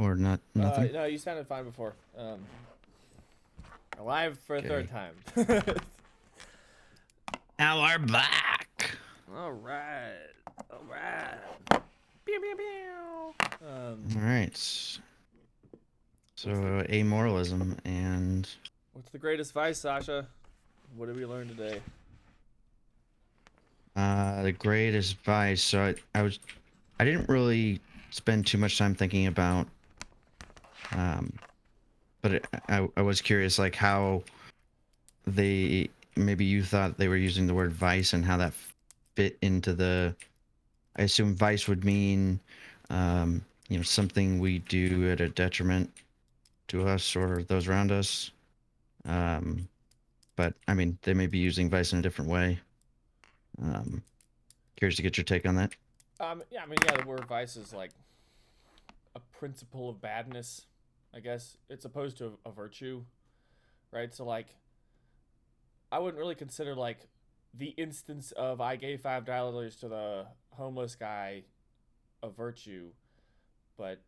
or not? Nothing. No, you sounded fine before. Alive for a third Okay. time. Now we're back. All right. All right. Pew, pew, pew. All right. So amoralism and What's the greatest vice, Sasha? What did we learn today? the greatest vice. So I didn't really spend too much time thinking about, um, but I was curious, like how they maybe you thought they were using the word vice and how that fit into the. I assume vice would mean, something we do at a detriment to us or those around us. Um, but I mean, they may be using vice in a different way. Um, Curious to get your take on that. Yeah, I mean, yeah, the word vice is like a principle of badness, I guess. It's opposed to a virtue, right? So, like, I wouldn't really consider, like, the instance of I gave $5 to the homeless guy a virtue, but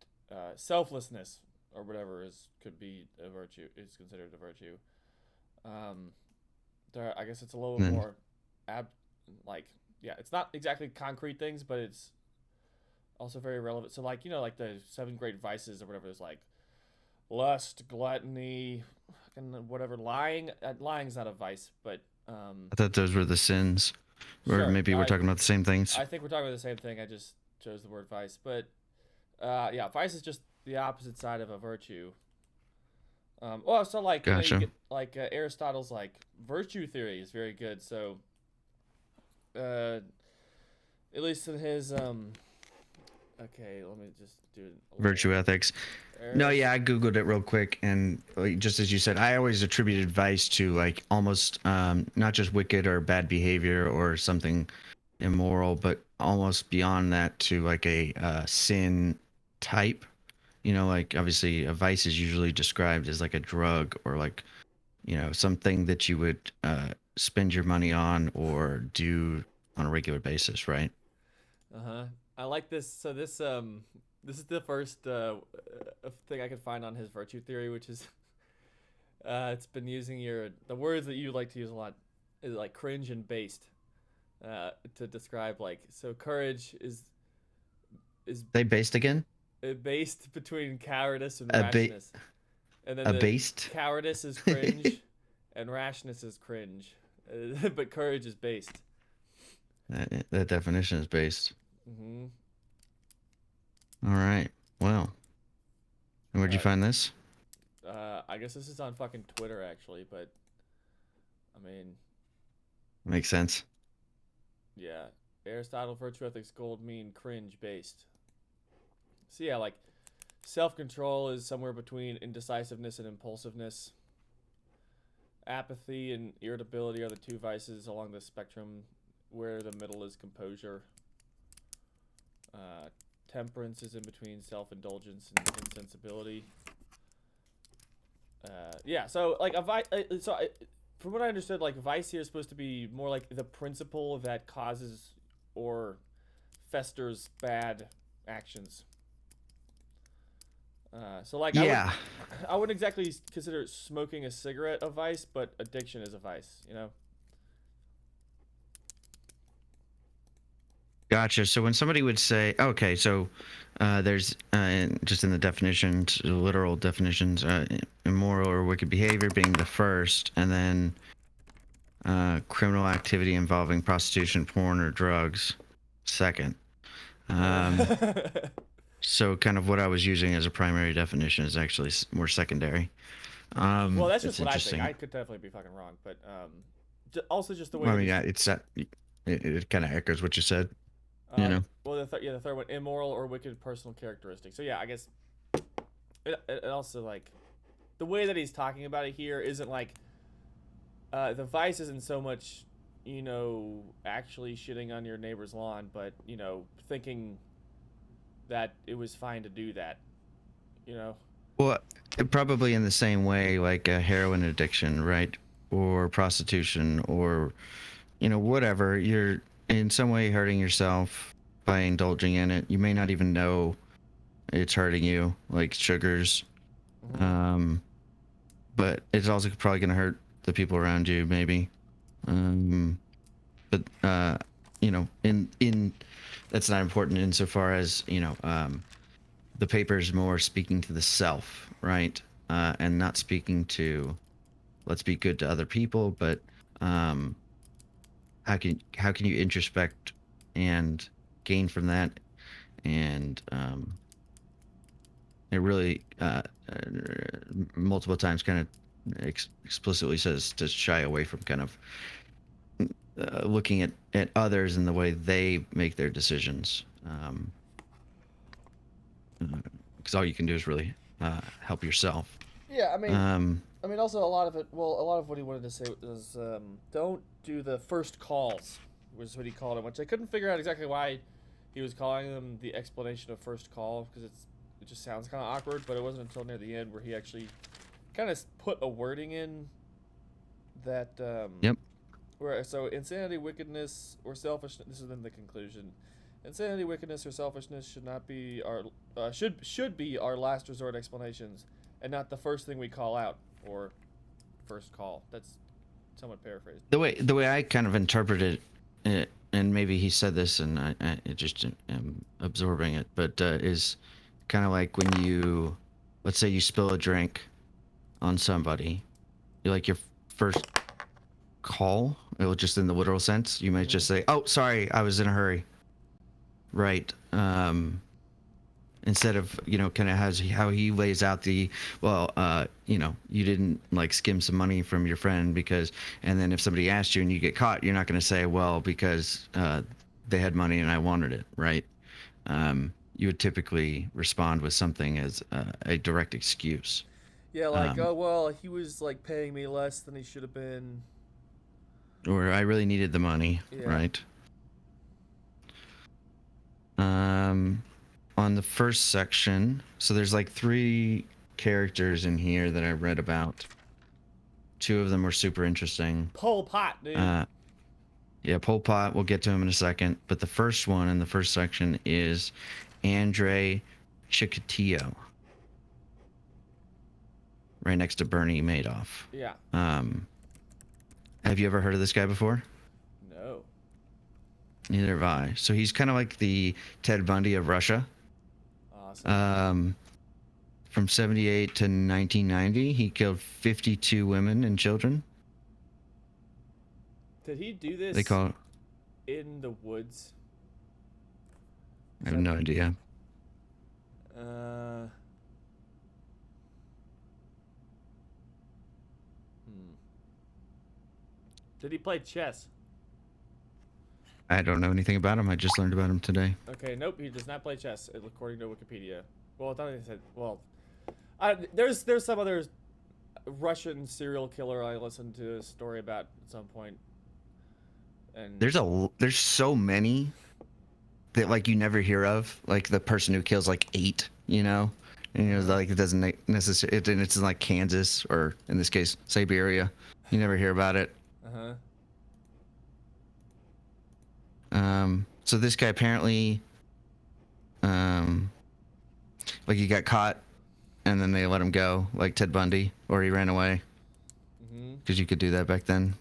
selflessness or whatever is could be a virtue is considered a virtue. Um, I guess it's a little And more ab like yeah, it's not exactly concrete things, but it's also very relevant. So like like the seven great vices or whatever is like lust, gluttony, and whatever. Lying. Lying's not a vice, but I thought those were the sins, or sure. maybe we're talking about the same things. I think we're talking about the same thing. I just chose the word vice, but yeah, vice is just the opposite side of a virtue. Well, so like you Gotcha. get like Aristotle's like virtue theory is very good. So uh, at least in his okay, let me just do a little Virtue ethics. No, Arist. yeah, I googled it real quick, and like, just as you said, I always attributed vice to like almost not just wicked or bad behavior or something immoral, but almost beyond that to like a sin type. Like obviously a vice is usually described as like a drug or like something that you would spend your money on or do on a regular basis, right? Uh huh. I like this. So this is the first thing I could find on his virtue theory, which is it's been using the words that you like to use a lot is like cringe and based to describe like so courage is They based again? based between cowardice and A ba- rashness, and then a the based? cowardice is cringe and rashness is cringe, but courage is based. That definition is based. Mm-hmm. All right. Well, and where'd you Uh, find this? I guess this is on fucking Twitter actually, but I mean, Makes sense. yeah, Aristotle virtue ethics gold mean cringe based. So yeah, like self control is somewhere between indecisiveness and impulsiveness. Apathy and irritability are the two vices along the spectrum, where the middle is composure. Uh, Temperance is in between self indulgence and insensibility. Yeah, so like a vice. From what I understood, like vice here is supposed to be more like the principle that causes or festers bad actions. So like Yeah. I wouldn't exactly consider smoking a cigarette a vice, but addiction is a vice. You know. Gotcha. So when somebody would say, okay, so there's just in the definitions, the literal definitions, immoral or wicked behavior being the first, and then criminal activity involving prostitution, porn, or drugs, second. Um, so kind of what I was using as a primary definition is actually more secondary. Well, that's just It's what I think. interesting. I could definitely be fucking wrong, but also just the way Well, I that mean, he's yeah, it's that it kind of echoes what you said, you know. well, the third one, immoral or wicked personal characteristics. So yeah, I guess it also like the way that he's talking about it here isn't like the vice isn't so much actually shitting on your neighbor's lawn, but thinking that it was fine to do that. You know. Well, probably in the same way, like a heroin addiction, right? Or prostitution, or whatever. You're in some way hurting yourself by indulging in it. You may not even know it's hurting you, like sugars. Mm-hmm. But it's also probably going to hurt the people around you, maybe. Um, but in that's not important insofar as the paper is more speaking to the self, right? And not speaking to let's be good to other people, but um, how can you introspect and gain from that, and it really multiple times kind of explicitly says to shy away from kind of looking at others and the way they make their decisions, because all you can do is really help yourself. Yeah, um, also a lot of it. Well, a lot of what he wanted to say was, don't do the first calls, was what he called them, which I couldn't figure out exactly why he was calling them the explanation of first call, because it just sounds kind of awkward. But it wasn't until near the end where he actually kind of put a wording in that, yep. where so insanity, wickedness, or selfishness. This is in the conclusion. Insanity, wickedness, or selfishness should not be our should be our last resort explanations, and not the first thing we call out or first call. That's somewhat paraphrased. The way I kind of interpreted it, and maybe he said this, and I just am absorbing it, but is kind of like when you, let's say you spill a drink on somebody, you're like your first call, it was just in the literal sense. You might just Mm-hmm. say, "Oh, sorry, I was in a hurry." Right. Instead of kind of how he lays out the, well, you didn't like skim some money from your friend because, and then if somebody asked you and you get caught, you're not going to say, well, because they had money and I wanted it, right? You would typically respond with something as a direct excuse. Yeah, like, um, oh well, he was like paying me less than he should have been. or I really needed the money, Yeah. right? um, on the first section, so there's like three characters in here that I read about. Two of them were super interesting. Pol Pot, dude. Uh, yeah, Pol Pot, we'll get to him in a second. But the first one in the first section is Andre Chikatilo, right next to Bernie Madoff. Yeah. Um, have you ever heard of this guy before? No. Neither have I. So he's kind of like the Ted Bundy of Russia. Awesome. From 78 to 1990, he killed 52 women and children. Did he do They this call it, in the woods? I Is have that no idea. uh hmm. Did he play chess? I don't know anything about him. I just learned about him today. Okay, nope, he does not play chess according to Wikipedia. Well, I thought he said, well, there's some other Russian serial killer I listened to a story about at some point, and There's so many that like you never hear of, like the person who kills like 8, and like it doesn't necessarily, and it's in like Kansas or in this case Siberia. You never hear about it. uh-huh. So this guy apparently, um, like he got caught, and then they let him go, like Ted Bundy, or he ran away Mm-hmm. because you could do that back then.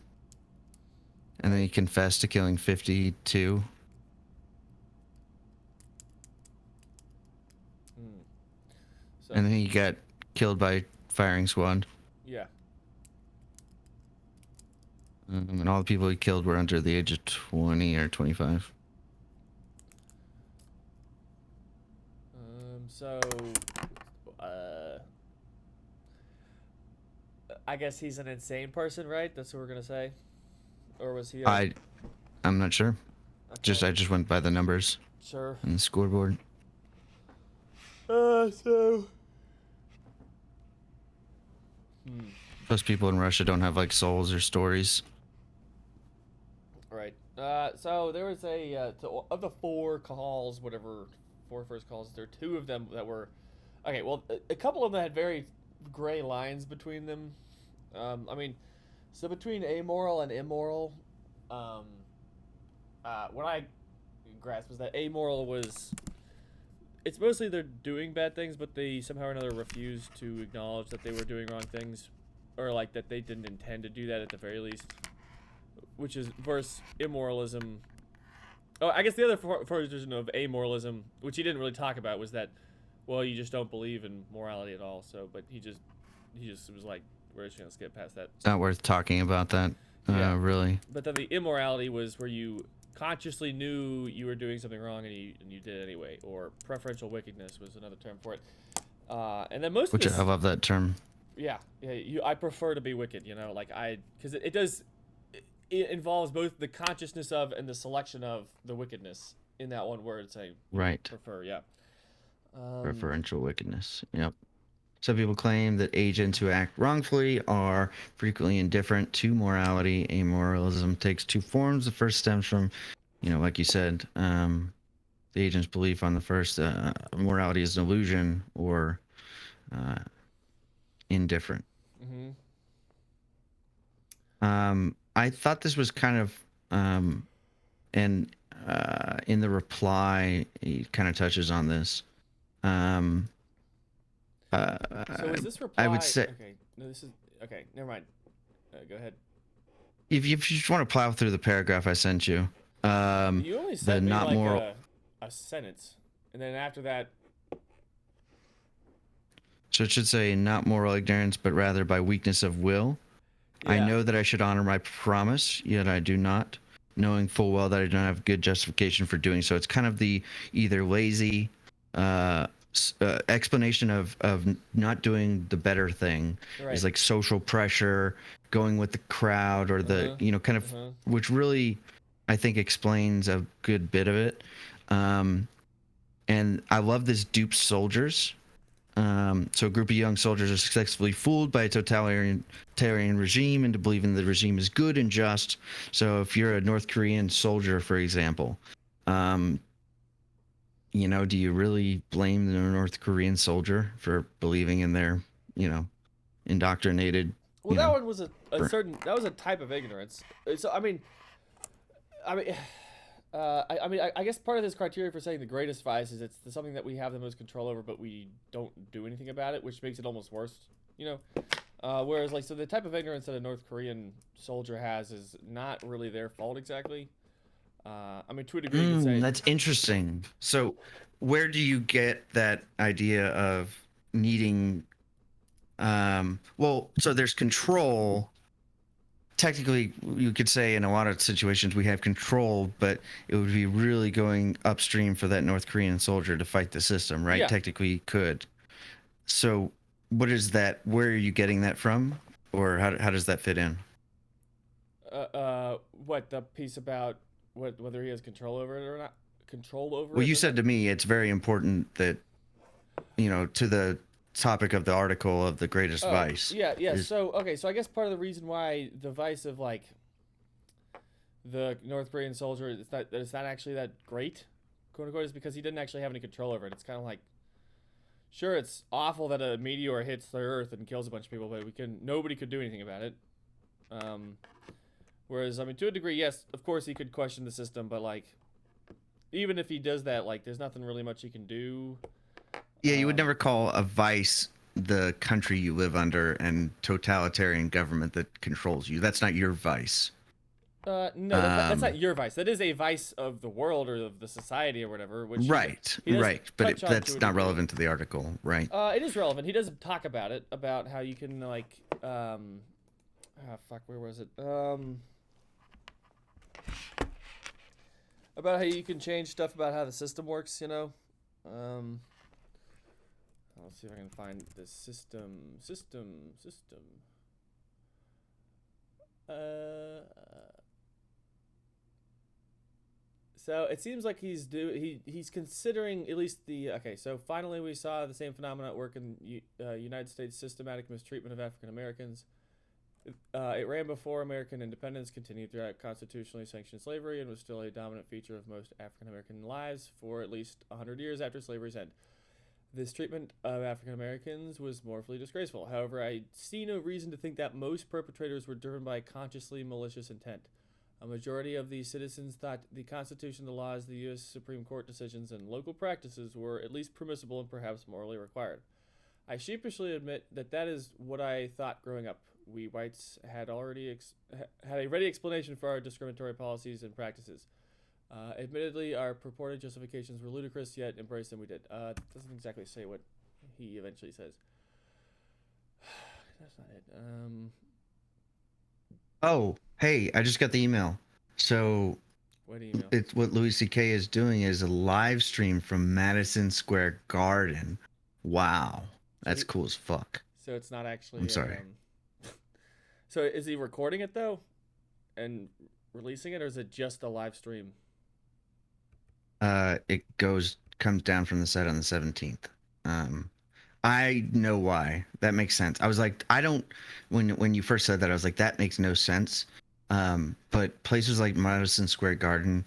And then he confessed to killing 52. Hmm. So And then he got killed by firing squad. yeah. And all the people he killed were under the age of 20 or 25. So uh I guess he's an insane person, right? That's what we're gonna say, or was he? I'm not sure. Okay, I just went by the numbers sure. on the scoreboard. So. Hmm. Most people in Russia don't have like souls or stories. Right. So there was of the four calls, whatever, four first calls, there were two of them that were, okay, well, a couple of them had very gray lines between them. So between amoral and immoral, what I grasped was that amoral was it's mostly they're doing bad things, but they somehow or another refuse to acknowledge that they were doing wrong things, or like that they didn't intend to do that at the very least, which is versus immoralism. Oh, I guess the other version of amoralism, which he didn't really talk about, was that, well, you just don't believe in morality at all. So, but he just was like, we're just gonna skip past that. It's not worth talking about that. Yeah. Really. But then the immorality was where you consciously knew you were doing something wrong and you did it anyway. Or preferential wickedness was another term for it. And then most Which of this, I love that term. yeah, I prefer to be wicked, you know, like because it does, it involves both the consciousness of and the selection of the wickedness in that one word. Saying Right. prefer, yeah. Preferential wickedness. Yep. Some people claim that agents who act wrongfully are frequently indifferent to morality. Amoralism takes two forms. The first stems from, like you said, the agent's belief on the first. Morality is an illusion or indifferent. Mm-hmm. I thought this was kind of, and in the reply, he kind of touches on this. So is this reply? I would say, okay. No, this is okay. Never mind. Go ahead. if you just want to plow through the paragraph I sent you, You only the sent me not like moral. a sentence, and then after that, So it should say not moral ignorance, but rather by weakness of will. I yeah. know that I should honor my promise, yet I do not, knowing full well that I don't have good justification for doing so. It's kind of the either lazy explanation of not doing the better thing Right. is like social pressure, going with the crowd, or the kind of which really I think explains a good bit of it. And I love this duped soldiers. So a group of young soldiers are successfully fooled by a totalitarian regime into believing the regime is good and just. So if you're a North Korean soldier, for example, do you really blame the North Korean soldier for believing in their, indoctrinated, Well, that one was a certain. That was a type of ignorance. So I mean, I guess part of this criteria for saying the greatest vice is it's something that we have the most control over, but we don't do anything about it, which makes it almost worse. Whereas like so the type of ignorance that a North Korean soldier has is not really their fault exactly. To a degree, you could say that's interesting. So where do you get that idea of needing? So there's control. Technically, you could say in a lot of situations we have control, but it would be really going upstream for that North Korean soldier to fight the system, right? Yeah. Technically, could. So, what is that? Where are you getting that from, or how does that fit in? What the piece about whether he has control over it or not? Control over it? Well, you said to me it's very important that, to the topic of the article of the greatest vice. Yeah. So I guess part of the reason why the vice of like the North Korean soldier it's not actually that great, quote unquote, is because he didn't actually have any control over it. It's kind of like, sure, it's awful that a meteor hits the Earth and kills a bunch of people, but nobody could do anything about it. Whereas to a degree, yes, of course he could question the system, but like even if he does that, like there's nothing really much he can do. Yeah, you would never call a vice the country you live under and totalitarian government that controls you. That's not your vice. No, that's not your vice. That is a vice of the world or of the society or whatever. Which right. But that's not relevant to the article, right? It is relevant. He does talk about it, about how you can like, where was it? About how you can change stuff about how the system works. Let's see if I can find the system. So it seems like he's considering at least so finally we saw the same phenomena at work in United States systematic mistreatment of African Americans. It ran before American independence, continued throughout constitutionally sanctioned slavery, and was still a dominant feature of most African American lives for at least 100 years after slavery's end. This treatment of African Americans was morally disgraceful. However, I see no reason to think that most perpetrators were driven by consciously malicious intent. A majority of the citizens thought the Constitution, the laws, the U.S. Supreme Court decisions, and local practices were at least permissible and perhaps morally required. I sheepishly admit that that is what I thought growing up. We whites had had a ready explanation for our discriminatory policies and practices. Admittedly, our purported justifications were ludicrous, yet embrace them we did. Doesn't exactly say what he eventually says. That's not it. Oh, hey, I just got the email. So What email? it's what Louis C.K. is doing is a live stream from Madison Square Garden. Wow, that's cool as fuck. So it's not actually. I'm sorry. So is he recording it though, and releasing it, or is it just a live stream? It comes down from the set on the 17th. I know why. That makes sense. I was like, I don't. When you first said that, I was like, that makes no sense. But places like Madison Square Garden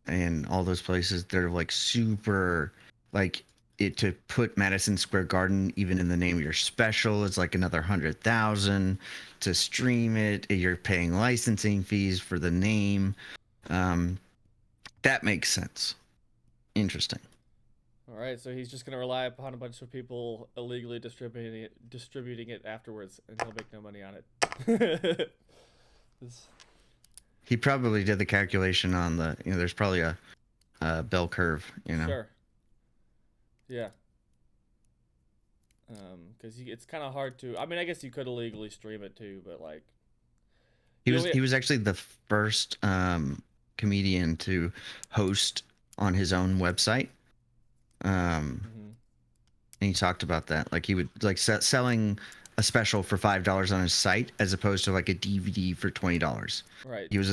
and all those places, they're like super, like it to put Madison Square Garden even in the name of your special is like another 100,000 to stream it. You're paying licensing fees for the name. That makes sense. Interesting. All right, so he's just gonna rely upon a bunch of people illegally distributing it afterwards, and he'll make no money on it. He probably did the calculation on the, there's probably a bell curve, Sure. Yeah. Because it's kind of hard to. I mean, I guess you could illegally stream it too, but like. He was actually the first comedian to host on his own website. And he talked about that, like he would like selling a special for $5 on his site as opposed to like a DVD for $20. Right. He was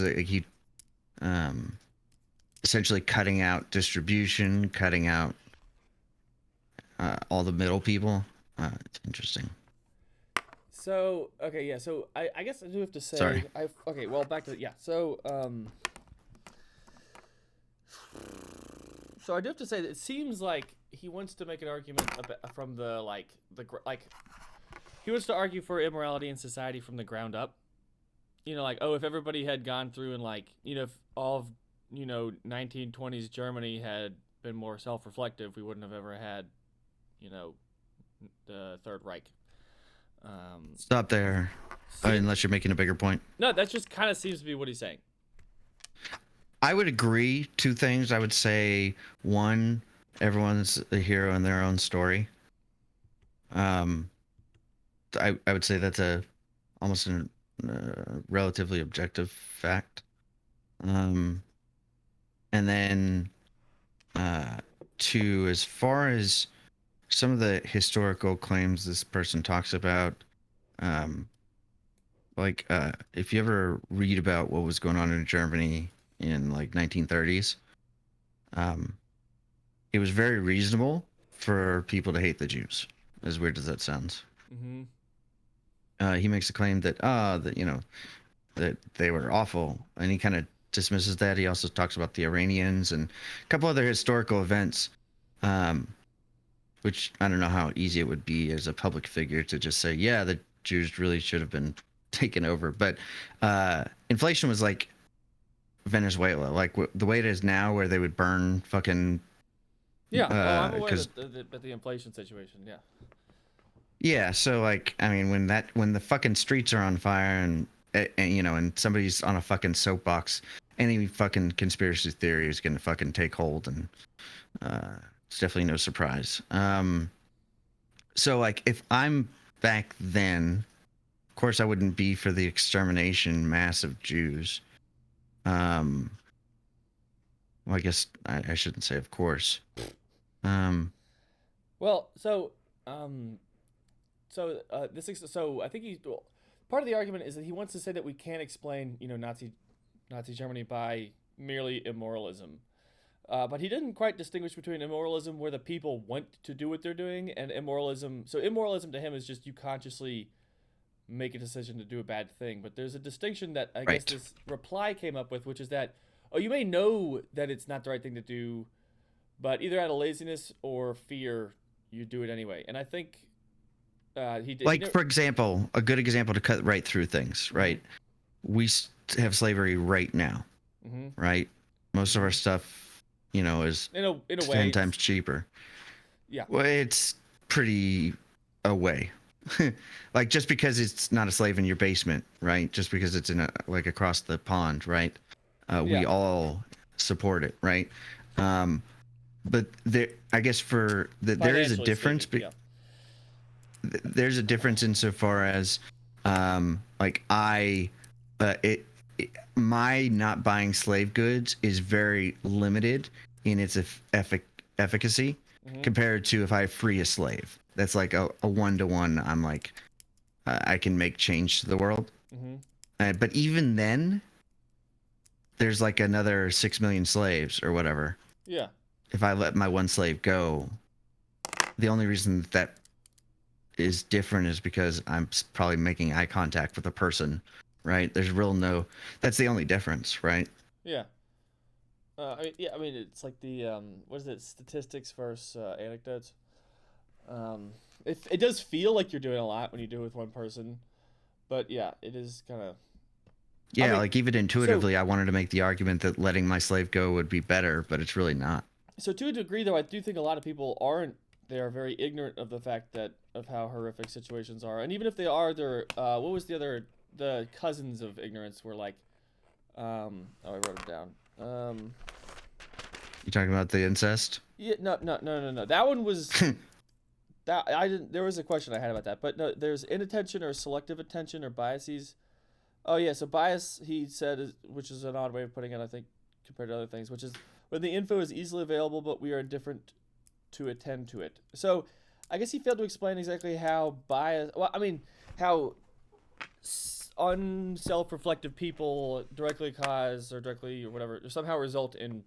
essentially cutting out distribution, cutting out all the middle people. It's interesting. So okay, yeah. So I guess I do have to say. Sorry. Okay. Well, back to yeah. So So I do have to say that it seems like he wants to make an argument from the he wants to argue for immorality in society from the ground up. Like, oh, if everybody had gone through and like, if all of 1920s Germany had been more self-reflective, we wouldn't have ever had the Third Reich. Stop there. Unless you're making a bigger point. No, that just kind of seems to be what he's saying. I would agree. Two things. I would say, one, everyone's a hero in their own story. I would say that's almost a relatively objective fact. And then two, as far as some of the historical claims this person talks about, if you ever read about what was going on in Germany in like 1930s, it was very reasonable for people to hate the Jews, as weird as that sounds. He makes a claim that that they were awful, and he kind of dismisses that. He also talks about the Iranians and a couple other historical events, which I don't know how easy it would be as a public figure to just say, yeah, the Jews really should have been taken over. But inflation was like Venezuela, like the way it is now, where they would burn fucking. Yeah, I'm aware of the inflation situation. Yeah. Yeah, so like, I mean, when the fucking streets are on fire and and somebody's on a fucking soapbox, any fucking conspiracy theory is gonna fucking take hold, and it's definitely no surprise. So like, if I'm back then, of course I wouldn't be for the extermination mass of Jews. Well, I guess I shouldn't say of course. Well, so I think part of the argument is that he wants to say that we can't explain Nazi Germany by merely immoralism, but he didn't quite distinguish between immoralism where the people want to do what they're doing and immoralism. So immoralism to him is just you consciously make a decision to do a bad thing. But there's a distinction that I guess this reply came up with, which is that you may know that it's not the right thing to do, but either out of laziness or fear you do it anyway. And I think. For example, a good example to cut right through things, right? We have slavery right now, Mm-hmm. right? Most of our stuff, is In a 10 way, times cheaper. yeah, Well, it's pretty away. Like just because it's not a slave in your basement, right? Just because it's in like across the pond, right? yeah. We all support it, right? Um, but I guess there is a Financially difference. speaking, yeah. There's a difference insofar as, like my not buying slave goods is very limited in its efficacy Mm-hmm. compared to if I free a slave. That's like a 1-to-1. I'm like, I can make change to the world. Mm-hmm. But even then, there's like another 6 million slaves or whatever. Yeah. If I let my one slave go, the only reason that is different is because I'm probably making eye contact with a person, right? There's real no. That's the only difference, right? Yeah. I mean, it's like the what is it? Statistics versus anecdotes. Um, it does feel like you're doing a lot when you do it with one person, but yeah, it is kind of. I Yeah, mean, like even so intuitively, I wanted to make the argument that letting my slave go would be better, but it's really not. so to a degree, though, I do think a lot of people aren't. They are very ignorant of the fact that of how horrific situations are, and even if they are, they're what was the other the cousins of ignorance were like. Oh, I wrote it down. You talking about the incest? Yeah, no. That one was that I didn't. There was a question I had about that, but no. There's inattention or selective attention or biases. Oh yeah, so bias he said, which is an odd way of putting it, I think, compared to other things, which is when the info is easily available, but we are indifferent to attend to it. So, I guess he failed to explain exactly how bias. Well, I mean, how unself-reflective people directly cause or directly or whatever or somehow result in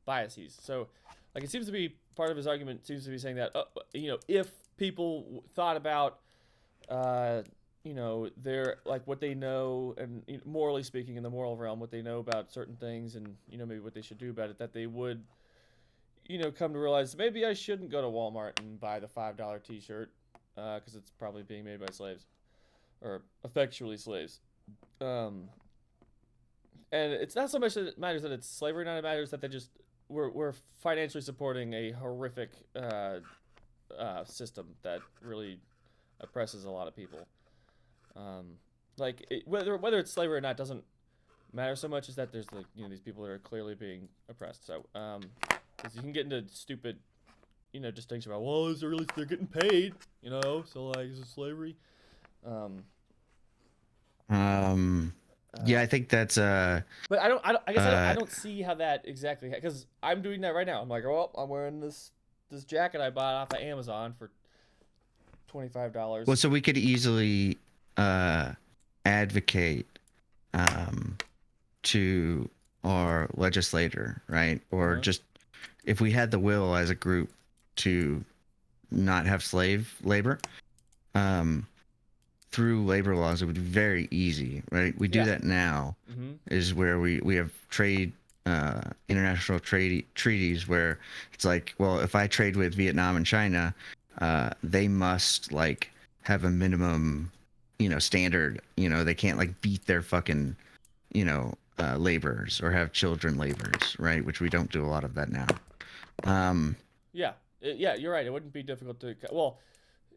biases. So, like it seems to be part of his argument seems to be saying that if people thought about uh, their like what they know and morally speaking in the moral realm what they know about certain things and maybe what they should do about it that they would come to realize maybe I shouldn't go to Walmart and buy the $5 T-shirt because it's probably being made by slaves or effectually slaves. Um, and it's not so much that it matters that it's slavery, not it matters that they just we're financially supporting a horrific system that really oppresses a lot of people. Whether it's slavery or not doesn't matter so much as that there's these people that are clearly being oppressed. So because you can get into stupid distinction about well is there really they're getting paid so like is it slavery. Um, Yeah, I think that's But I guess I uh don't see how that exactly because I'm doing that right now. I'm like, well, I'm wearing this jacket I bought off of Amazon for $25. well, so we could easily uh advocate um to our legislator, right? Or Uh-huh. just if we had the will as a group to not have slave labor, um, through labor laws, it would be very easy, right? We do Yeah. that now, Mm-hmm. is where we have international trade treaties where it's like, well, if I trade with Vietnam and China, they must like have a minimum, standard. They can't like beat their fucking laborers or have children laborers, right? Which we don't do a lot of that now. Um, Yeah. Yeah, you're right. It wouldn't be difficult to well,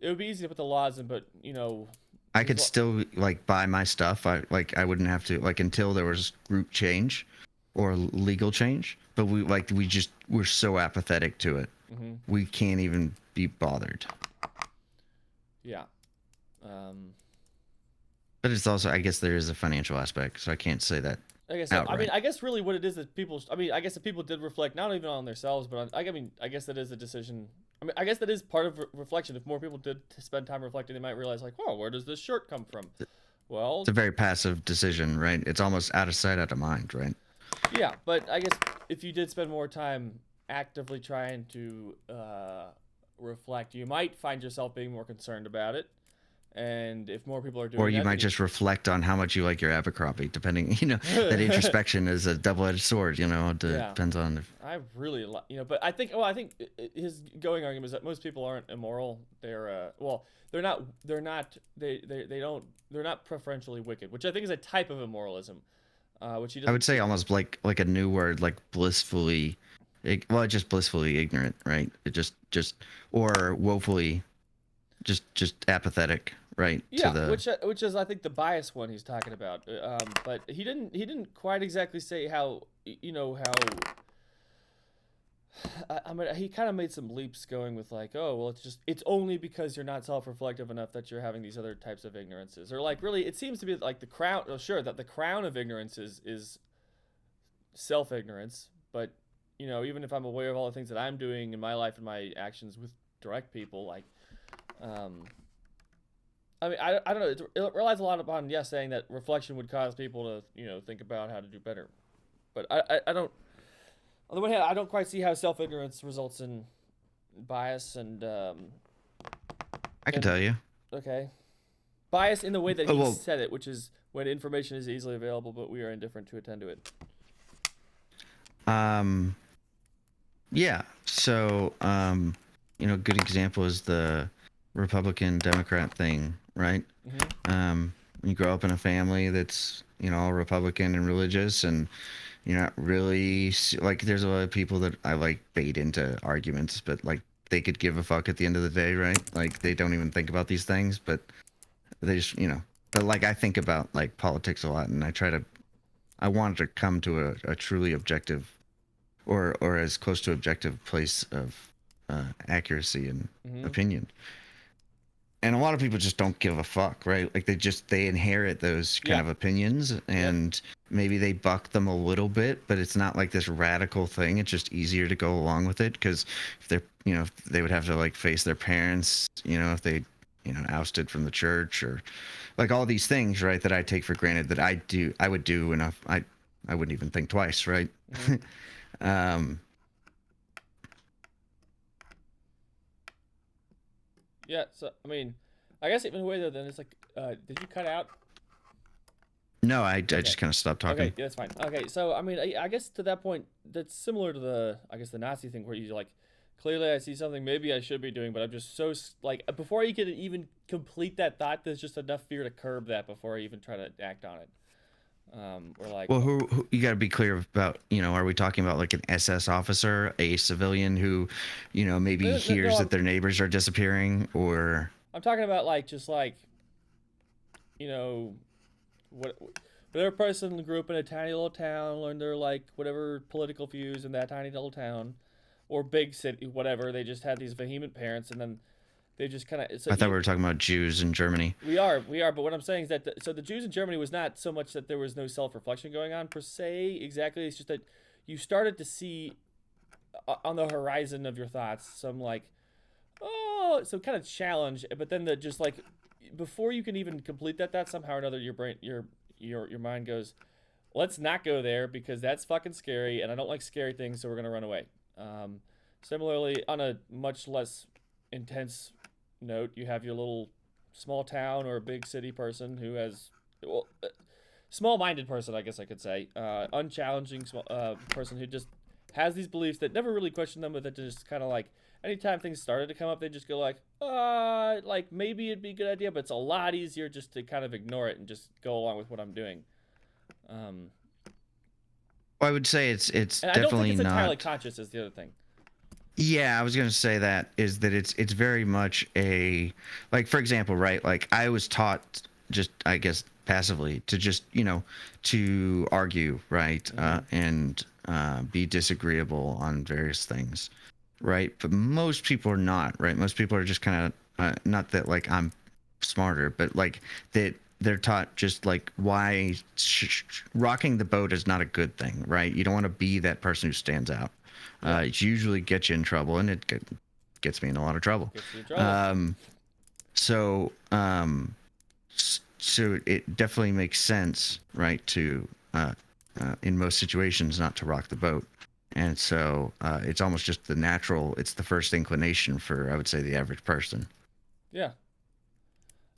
it would be easy to put the laws in, but I there's could still like buy my stuff. I wouldn't have to like until there was group change or legal change. But we're so apathetic to it. mm-hmm. We can't even be bothered. Yeah. Um, But it's also, I guess, there is a financial aspect, so I can't say that like I said, I mean, outright. I guess really what it is that people. I mean, I guess if people did reflect not even on themselves, but on. I mean, I guess that is a decision. I mean, I guess that is part of reflection. If more people did spend time reflecting, they might realize, like, oh, where does this shirt come from? It's Well, a very passive decision, right? It's almost out of sight, out of mind, right? yeah, but I guess if you did spend more time actively trying to reflect, you might find yourself being more concerned about it. And if more people are Or doing you that, might then just reflect on how much you like your Abercrombie, depending, that you. introspection is a double-edged sword, it Yeah, depends on if. I really but I think his going argument is that most people aren't immoral. They're they're not they don't they're not preferentially wicked, which I think is a type of immoralism. which he I would doesn't. say almost like a new word, like blissfully, well, just blissfully ignorant, right? It just or woefully, just apathetic, right? To Yeah, the which is I think the bias one he's talking about. But he didn't quite exactly say how how. I mean, he kind of made some leaps going with like, oh well, it's only because you're not self-reflective enough that you're having these other types of ignorances, or like really, it seems to be like the crown. Oh, sure, that the crown of ignorance is self-ignorance, but even if I'm aware of all the things that I'm doing in my life and my actions with direct people, like, um, I mean, I don't know. It relies a lot upon saying that reflection would cause people to think about how to do better, but I don't. On the one hand, I don't quite see how self ignorance results in bias, and I can then tell you. okay, bias in the way that Oh he well, said it, which is when information is easily available, but we are indifferent to attend to it. um, yeah. So good example is the Republican Democrat thing, right? Mm-hmm. You grow up in a family that's all Republican and religious, and you're not really like. There's a lot of people that I like bait into arguments, but like they could give a fuck at the end of the day, right? Like they don't even think about these things, but they just But like I think about like politics a lot, and I want to come to a truly objective or as close to objective place of accuracy and Mm-hmm. opinion. And a lot of people just don't give a fuck, right? Like they inherit those kind Yeah. of opinions, Yep. and maybe they buck them a little bit, but it's not like this radical thing. It's just easier to go along with it because if they're if they would have to like face their parents, if they ousted from the church, or like all these things, right? That I take for granted that I would do, and I wouldn't even think twice, right? Mm-hmm. um, Yeah. So I mean, I guess even way though, then it's like, did you cut out? no, I Okay. just kind of stopped Okay, talking. yeah, that's fine. Okay, so I mean, I guess to that point, that's similar to the Nazi thing where you like, clearly I see something maybe I should be doing, but I'm just so like before you can even complete that thought, there's just enough fear to curb that before I even try to act on it. Or like, Well, who you got to be clear about, are we talking about like an SS officer, a civilian who, maybe no, no, no, hears that their neighbors are disappearing, or I'm talking about like just like you know what whatever person grew up in a tiny little town, learned their like whatever political views in that tiny little town, or big city, whatever. They just had these vehement parents, and then they just kind of so I thought we were talking about Jews in Germany. we are. But what I'm saying is that so the Jews in Germany was not so much that there was no self reflection going on per se. Exactly, it's just that you started to see on the horizon of your thoughts some like some kind of challenge, but then the just like before you can even complete that somehow or another your brain your mind goes, let's not go there because that's fucking scary and I don't like scary things, so we're gonna run away. Similarly, on a much less intense note, you have your little small town or a big city person who has, well, small-minded person, I guess I could say, unchallenging person who just has these beliefs that never really question them, but that just kind of like anytime things started to come up, they just go like maybe it'd be a good idea, but it's a lot easier just to kind of ignore it and just go along with what I'm doing. Um, Well, I would say it's and I don't think definitely it's entirely not. conscious is the other thing. Yeah, I was gonna say that it's very much a, like, for example, right? Like I was taught, just I guess passively, to just to argue, right? Mm-hmm. And be disagreeable on various things, right? But most people are not, right? Most people are just kind of not that like I'm smarter, but like that they're taught just like why rocking the boat is not a good thing, right? You don't want to be that person who stands out. Yeah, It usually gets you in trouble, and gets me in a lot of trouble. gets you in trouble. Um, so it definitely makes sense, right, to in most situations not to rock the boat. And so it's almost just it's the first inclination for, I would say, the average person. Yeah,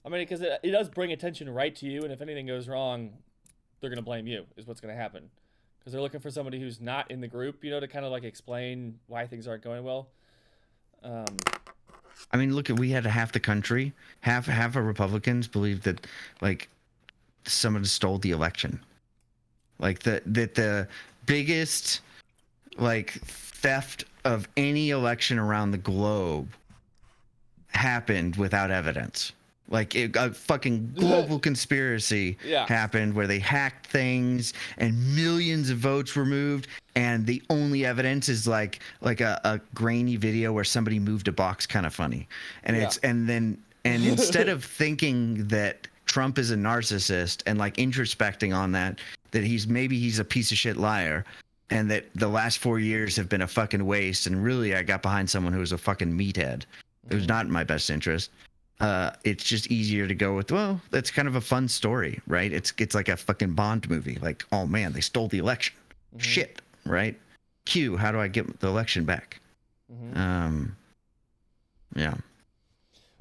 I mean, because it does bring attention right to you, and if anything goes wrong, they're gonna blame you. Is what's gonna happen, because they're looking for somebody who's not in the group, to kind of like explain why things aren't going well. Um, I mean, look, we had half the country, half of Republicans believe that like someone stole the election, Like the biggest like theft of any election around the globe happened without evidence. Like a fucking global conspiracy Yeah. happened where they hacked things and millions of votes were moved, and the only evidence is like a grainy video where somebody moved a box kind of funny, and Yeah. and instead of thinking that Trump is a narcissist and like introspecting on that he's a piece of shit liar, and that the last 4 years have been a fucking waste, and really I got behind someone who was a fucking meathead. It was not in my best interest. It's just easier to go with, well, that's kind of a fun story, right? It's like a fucking Bond movie. Like, oh man, they stole the election. Shit, right? Q, how do I get the election back? Yeah.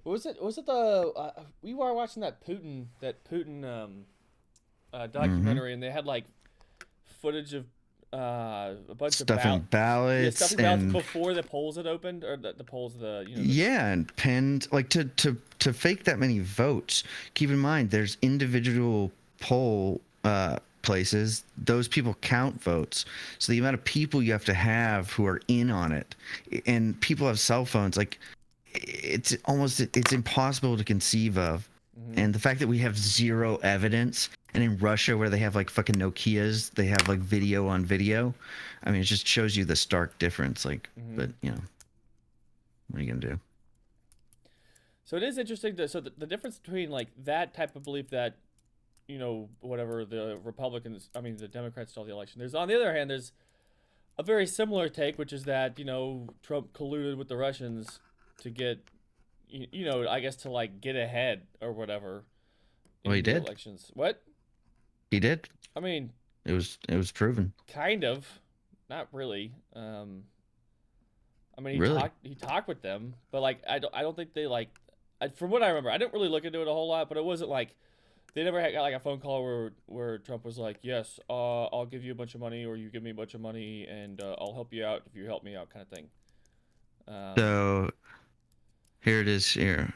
Was it the we were watching that Putin documentary, and they had like footage of a bunch Stuffing of ballots stuffing ballots before the polls had opened, or the polls yeah, and pinned like to fake that many votes. Keep in mind, there's individual poll places. Those people count votes, so the amount of people you have to have who are in on it, and people have cell phones. Like it's impossible to conceive of. And the fact that we have zero evidence, and in Russia where they have like fucking Nokias, they have like video on video. I mean, it just shows you the stark difference. Like, but you know, what are you gonna do? So it is interesting. So the difference between like that type of belief that, whatever the Democrats stole the election. On the other hand, there's a very similar take, which is that, Trump colluded with the Russians to get, I guess to like get ahead or whatever. Well, he did. Elections. What? He did. I mean, it was proven. Kind of, not really. He talked with them, but like I don't think they like. From what I remember, I didn't really look into it a whole lot, but it wasn't like they never got like a phone call where Trump was like, yes, I'll give you a bunch of money, or you give me a bunch of money, and I'll help you out if you help me out, kind of thing. So here it is here.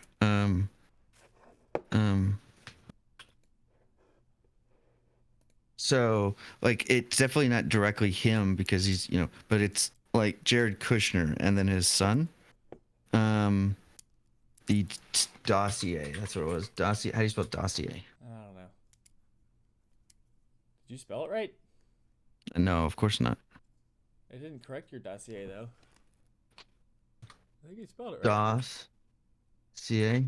So like it's definitely not directly him because he's but it's like Jared Kushner and then his son. The dossier. That's what it was. Dossier. How do you spell dossier? I don't know. Did you spell it right? No, of course not. It didn't correct your dossier though. I think you spelled it right. Dossier.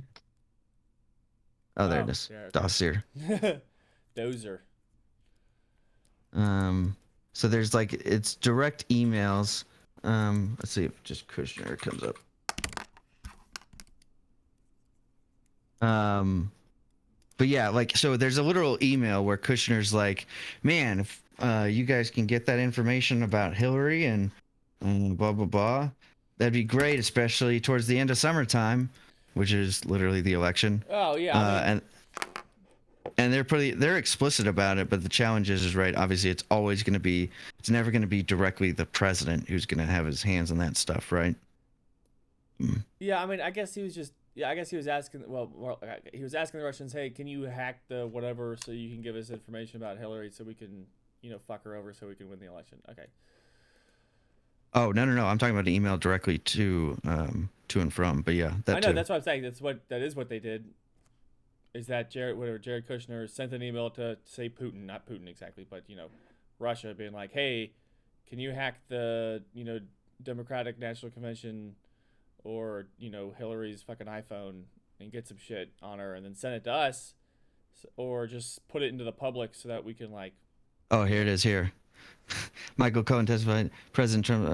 Oh, there it is. Yeah, okay. Dossier. Dozer. So there's like it's direct emails. Let's see if just Kushner comes up. But yeah, like so there's a literal email where Kushner's like, man, if you guys can get that information about Hillary and blah blah blah, that'd be great, especially towards the end of summertime, which is literally the election. Oh yeah. And they're explicit about it, but the challenge is right. Obviously, it's never going to be directly the president who's going to have his hands on that stuff, right? Yeah, I mean, I guess he was asking. Well, he was asking the Russians, "Hey, can you hack the whatever so you can give us information about Hillary so we can, fuck her over so we can win the election?" Okay. Oh no! I'm talking about an email directly to and from. But yeah, I know. That's what I'm saying. That is what they did. Is that Jared Kushner sent an email to say Putin, not Putin exactly, but Russia, being like, "Hey, can you hack the Democratic National Convention or Hillary's fucking iPhone and get some shit on her and then send it to us, or just put it into the public so that we can like." Oh, here it is. Here, Michael Cohen testified. President Trump.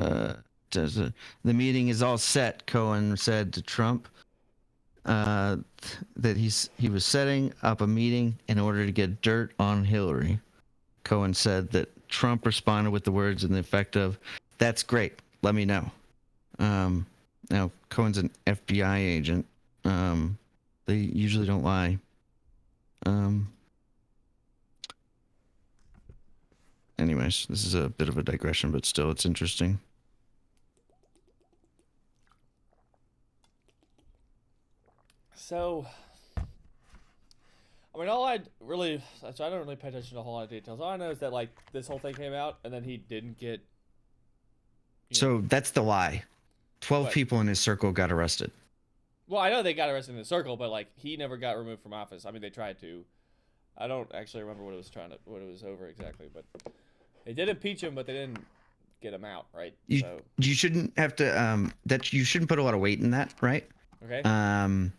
The meeting is all set. Cohen said to Trump. That he was setting up a meeting in order to get dirt on Hillary. Cohen said that Trump responded with the words in the effect of, "That's great. Let me know." Now Cohen's an FBI agent. They usually don't lie. Anyways, this is a bit of a digression, but still, it's interesting. So, I mean, so I don't really pay attention to a whole lot of details. All I know is that like this whole thing came out, and then he didn't get. So that's the lie. 12 What? people in his circle got arrested. Well, I know they got arrested in the circle, but like he never got removed from office. I mean, they tried to. I don't actually remember what it was over exactly, but they did impeach him, but they didn't get him out, right? You shouldn't have to you shouldn't put a lot of weight in that, right? Okay.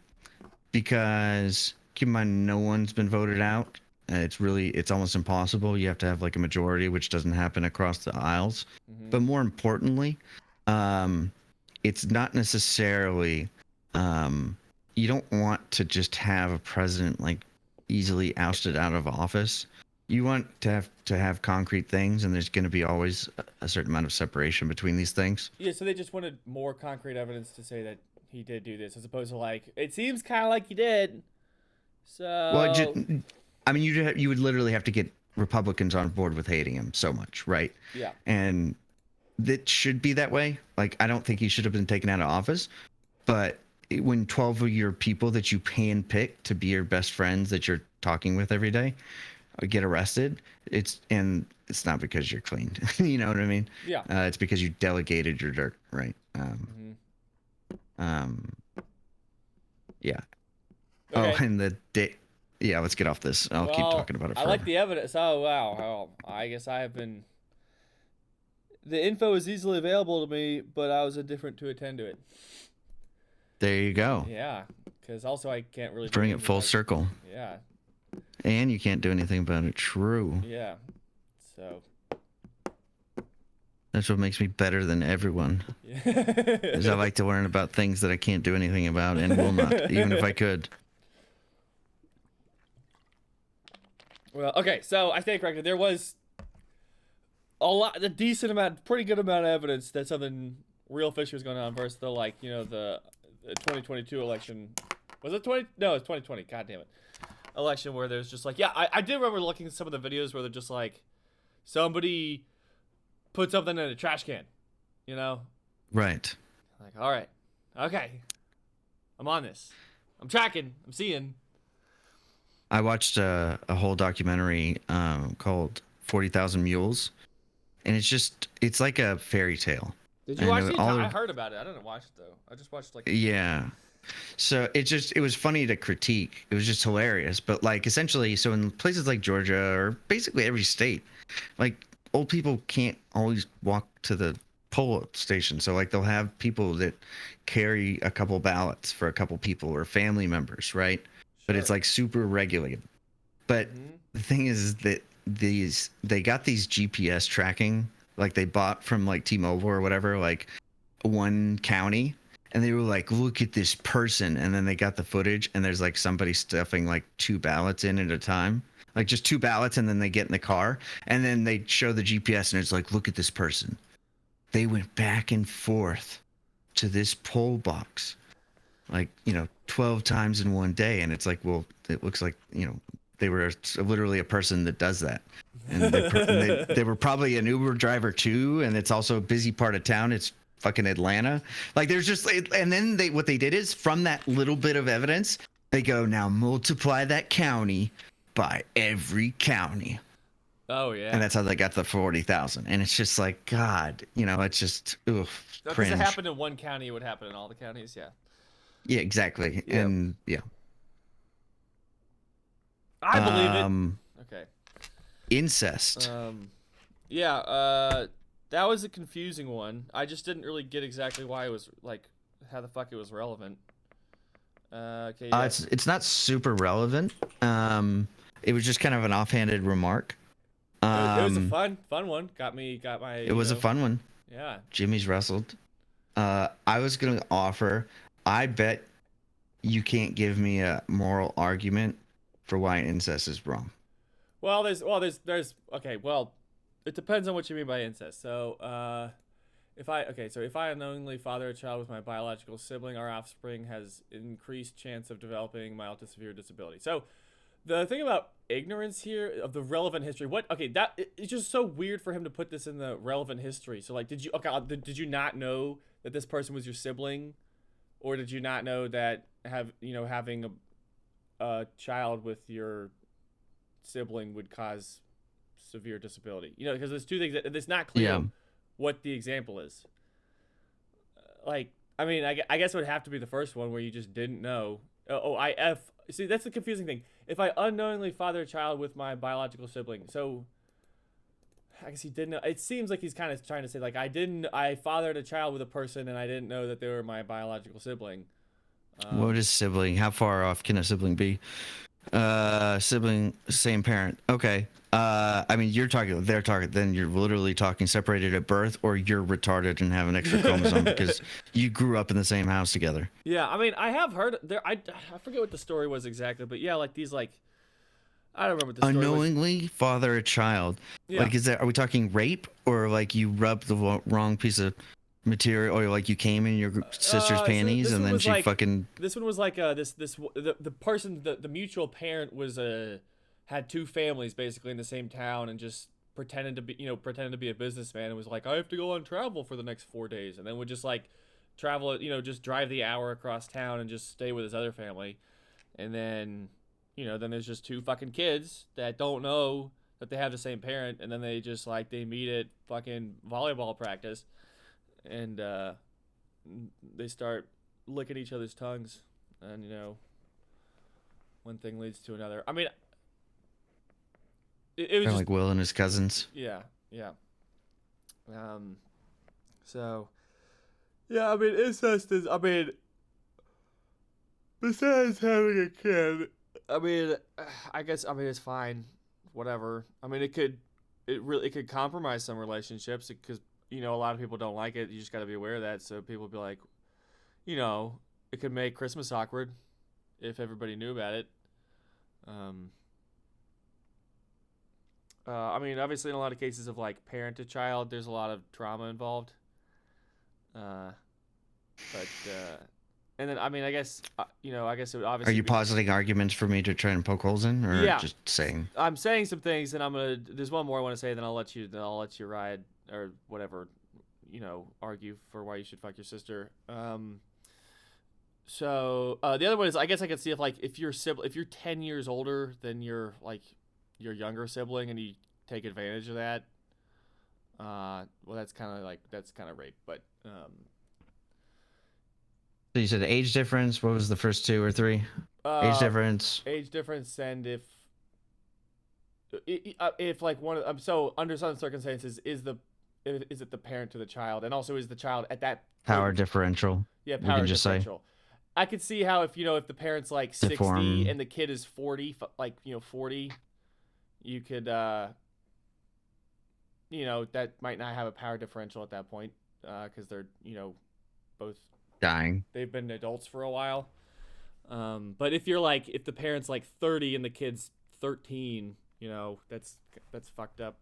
Because keep in mind, no one's been voted out. It's almost impossible. You have to have like a majority, which doesn't happen across the aisles. Mm-hmm. But more importantly, it's not necessarily you don't want to just have a president like easily ousted out of office. You want to have concrete things, and there's going to be always a certain amount of separation between these things. Yeah, so they just wanted more concrete evidence to say that he did do this, as opposed to like it seems kind of like he did. So well, I mean, you would literally have to get Republicans on board with hating him so much, right? Yeah. And that should be that way. Like, I don't think he should have been taken out of office, but when 12 of your people that you handpick to be your best friends that you're talking with every day get arrested, it's not because you're clean. You know what I mean? Yeah. It's because you delegated your dirt, right? Yeah. Okay. Oh, and yeah, let's get off this. I'll keep talking about it forever. I like the evidence. Oh, wow. Oh, I guess I have been... The info is easily available to me, but I was indifferent to attend to it. There you go. Yeah, because also I can't really... Bring it full circle. Yeah. And you can't do anything about it. True. Yeah. So... That's what makes me better than everyone. Yeah. Is I like to learn about things that I can't do anything about and will not, even if I could. Well, okay, so I stand corrected. There was pretty good amount of evidence that something real fishy was going on versus the, like, you know, the 2022 election. Was it 20? No, it's 2020. God damn it. Election where there's just like, yeah, I did remember looking at some of the videos where they're just like, somebody put something in a trash can, you know? Right. Like, all right, okay, I'm on this. I'm tracking. I'm seeing. I watched a whole documentary called 40,000 Mules, and it's like a fairy tale. Did you watch it? I heard about it. I didn't watch it though. I just watched like. Yeah. So it was funny to critique. It was just hilarious. But like essentially, so in places like Georgia or basically every state, like old people can't always walk to the poll station. So like they'll have people that carry a couple ballots for a couple people or family members, right? But it's like super regulated. But the thing is that they got these GPS tracking, like they bought from like T-Mobile or whatever, like one county, and they were like, look at this person, and then they got the footage, and there's like somebody stuffing like 2 ballots in at a time, like just 2 ballots, and then they get in the car, and then they show the GPS, and it's like, look at this person. They went back and forth to this poll box, like, 12 times in one day. And it's like, well, it looks like, they were literally a person that does that. And they were probably an Uber driver too. And it's also a busy part of town. It's fucking Atlanta. Like there's just, and then what they did is from that little bit of evidence, they go, now multiply that county by every county. Oh yeah. And that's how they got the 40,000. And it's just like, God, it's just, ugh, so cringe. If it happened in one county, it would happen in all the counties. Yeah. Yeah, exactly. Yep. And yeah. I believe it. Okay. Incest. Yeah, that was a confusing one. I just didn't really get exactly why it was like how the fuck it was relevant. Okay. Yeah. It's not super relevant. It was just kind of an offhanded remark. It was a fun one. Got my. It was a fun one. Yeah. Jimmy's wrestled. I was gonna offer. I bet you can't give me a moral argument for why incest is wrong. Well, there's okay. Well, it depends on what you mean by incest. So, if I unknowingly father a child with my biological sibling, our offspring has increased chance of developing mild to severe disability. So, the thing about ignorance here of the relevant history, it's just so weird for him to put this in the relevant history. So, like, did you not know that this person was your sibling? Or did you not know that having a child with your sibling would cause severe disability. You know, because there's two things that it's not Yeah. clear what the example is. Like, I mean, I guess it would have to be the first one where you just didn't know. See, that's the confusing thing. If I unknowingly father a child with my biological sibling, so I guess he didn't know. It seems like he's kind of trying to say, like, I fathered a child with a person and I didn't know that they were my biological sibling. What is sibling? How far off can a sibling be? Sibling, same parent. Okay. I mean, they're talking, then you're literally talking separated at birth, or you're retarded and have an extra chromosome because you grew up in the same house together. Yeah, I mean, I have heard there. I forget what the story was exactly, but yeah, like these like I don't remember what the story was. Unknowingly father a child. Yeah. Like, are we talking rape, or like you rubbed the wrong piece of material, or like you came in your sister's panties and then she like, fucking. This one was like the person the mutual parent was had two families basically in the same town and just pretended to be a businessman and was like, I have to go on travel for the next 4 days, and then would just like travel, just drive the hour across town and just stay with his other family, and then then there's just two fucking kids that don't know that they have the same parent, and then they just like they meet at fucking volleyball practice, and they start licking each other's tongues, and one thing leads to another. I mean, it was Kinda just like Will and his cousins. yeah. So yeah, I mean, incest is. I mean, besides having a kid, I mean, I guess it's fine, whatever. I mean, it could compromise some relationships because a lot of people don't like it. You just got to be aware of that. So people be like, it could make Christmas awkward if everybody knew about it. I mean, obviously, in a lot of cases of like parent to child, there's a lot of trauma involved. But and then I mean, I guess I guess it would obviously. Are you positing arguments for me to try and poke holes in, or Yeah. just saying? I'm saying some things, and there's one more I want to say. Then I'll let you ride or whatever, argue for why you should fuck your sister. So the other one is, I guess I could see if you're 10 years older than your younger sibling, and you take advantage of that. Well, that's kind of rape, but So you said age difference. What was the first two or three? Age difference. Age difference, and if like one of so under some circumstances is it the parent to the child, and also is the child at that Power differential. Yeah, we power can just say. differential. I could see how if the parent's like 60 Deformed. and the kid is 40, 40, you could that might not have a power differential at that point because they're both Dying. they've been adults for a while. But if the parent's like 30 and the kid's 13, that's fucked up.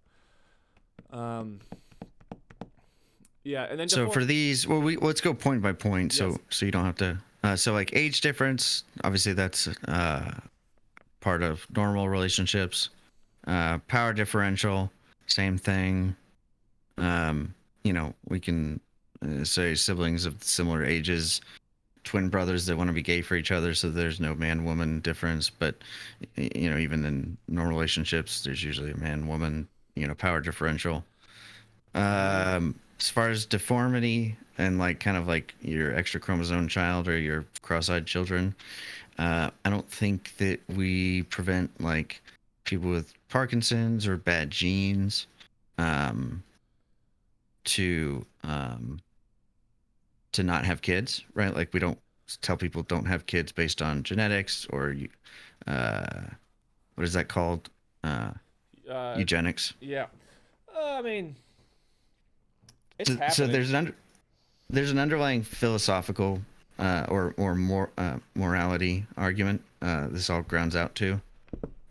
Yeah, and then So for these, well, let's go point by point, so Yes. so you don't have to. So like age difference, obviously that's part of normal relationships. Power differential, same thing. We can say siblings of similar ages, twin brothers that want to be gay for each other, so there's no man-woman difference. But even in normal relationships, there's usually a man-woman, power differential. As far as deformity and kind of like your extra chromosome child or your cross-eyed children, I don't think that we prevent like people with Parkinson's or bad genes to not have kids, right? Like we don't tell people don't have kids based on genetics or what is that called? Eugenics. Yeah. I mean, it's So happening. there's an underlying philosophical or more morality argument. This all grounds out to.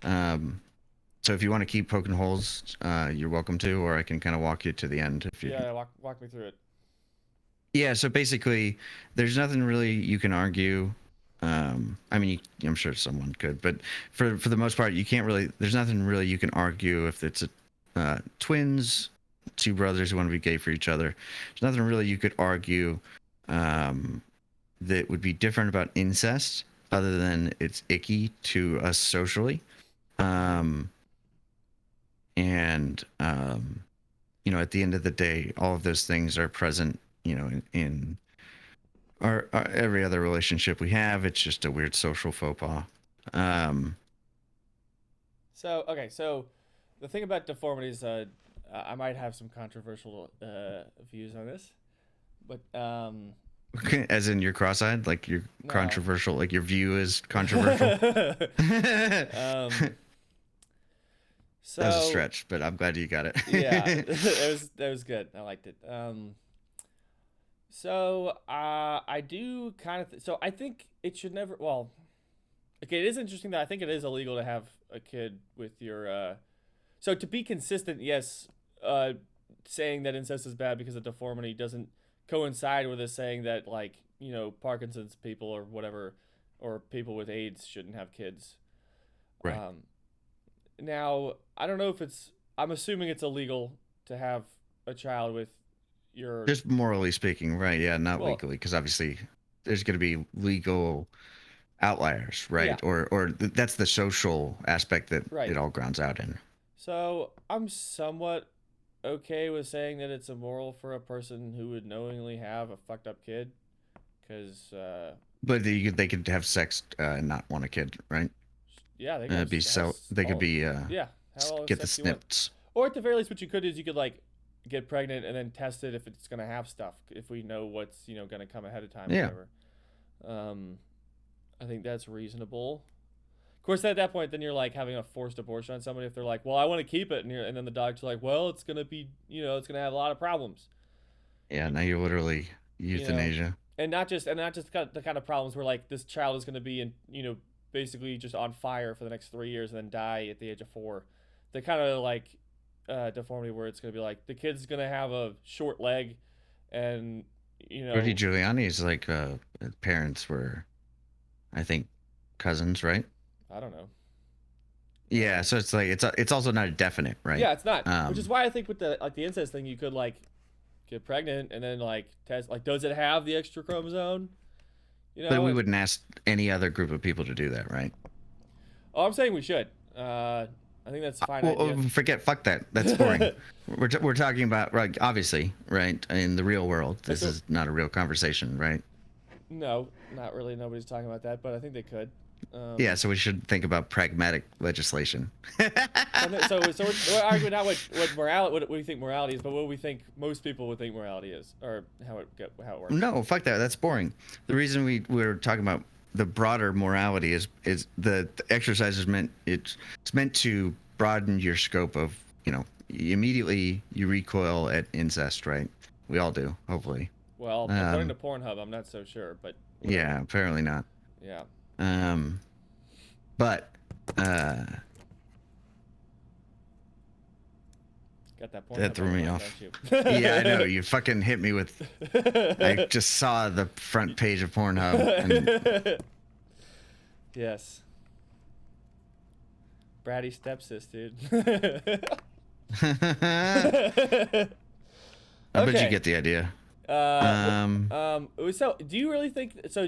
So if you want to keep poking holes, you're welcome to, or I can kind of walk you to the end if you. Yeah, walk me through it. Yeah. So basically, there's nothing really you can argue. I mean, I'm sure someone could, but for the most part, you can't really. There's nothing really you can argue if it's twins, two brothers who want to be gay for each other. There's nothing really you could argue that would be different about incest, other than it's icky to us socially. Um, and at the end of the day, all of those things are present, in our every other relationship we have. It's just a weird social faux pas. Um, So okay, so the thing about deformities, I might have some controversial views on this, but as in you're cross-eyed, like you're no. controversial, like your view is controversial. um, That was a so stretch, but I'm glad you got yeah, it. that was good. I liked it. So I do kind of so I think it should never. Well, okay, it is interesting that I think it is illegal to have a kid with your. So to be consistent, yes, saying that incest is bad because of deformity doesn't coincide with us saying that like Parkinson's people or whatever, or people with AIDS shouldn't have kids. Right. Now I don't know if it's. I'm assuming it's illegal to have a child with your. Just morally speaking, right? Yeah, not Well, legally, because obviously there's going to be legal outliers, yeah, right? Or that's the social aspect that right. it all grounds out in. So I'm somewhat okay with saying that it's immoral for a person who would knowingly have a fucked up kid, because But they could have sex and not want a kid, right? yeah, they can Be have so they could all be yeah have all the get the sex you want, snips. or at the very least, what you could do is you could like get pregnant and then test it if it's gonna have stuff, if we know what's gonna come ahead of time or Yeah. whatever. Um, I think that's reasonable. Of course, at that point, then you're like having a forced abortion on somebody if they're like, "Well, I want to keep it," and then the doctor's like, "Well, it's gonna be, it's gonna have a lot of problems." Yeah. Now you're literally You know, euthanasia. and not just the kind of problems where like this child is gonna be in, basically just on fire for the next 3 years and then die at the age of 4. The kind of like deformity where it's gonna be like the kid's gonna have a short leg, and Rudy Giuliani's like parents were, I think, cousins, right? I don't know. Yeah. So it's like it's also not definite, right? Yeah, it's not. Which is Um, why I think with the incest thing, you could like get pregnant and then like test like does it have the extra chromosome? but we And wouldn't ask any other group of people to do that, right? oh, I'm saying we should. I think that's a fine idea. Fuck that. That's boring. We're talking about, right, obviously, right, in the real world. This So, is not a real conversation, right? no, not really. Nobody's talking about that, but I think they could. Yeah, so we should think about pragmatic legislation. So we're arguing not what morality, what we think morality is, but what we think most people would think morality is, or how it works. No, fuck that. That's boring. The reason we're talking about the broader morality is the exercise is it's meant to broaden your scope of, immediately you recoil at incest, right? We all do, hopefully. Well, according to Pornhub, I'm not so sure, but whatever. Yeah, apparently not. Yeah. But Got that Pornhub that threw me on, off. don't you? Yeah, I know. You fucking hit me with. I just saw the front page of Pornhub. And... Yes. Bratty stepsis, dude. I bet you get the idea. So do you really think? So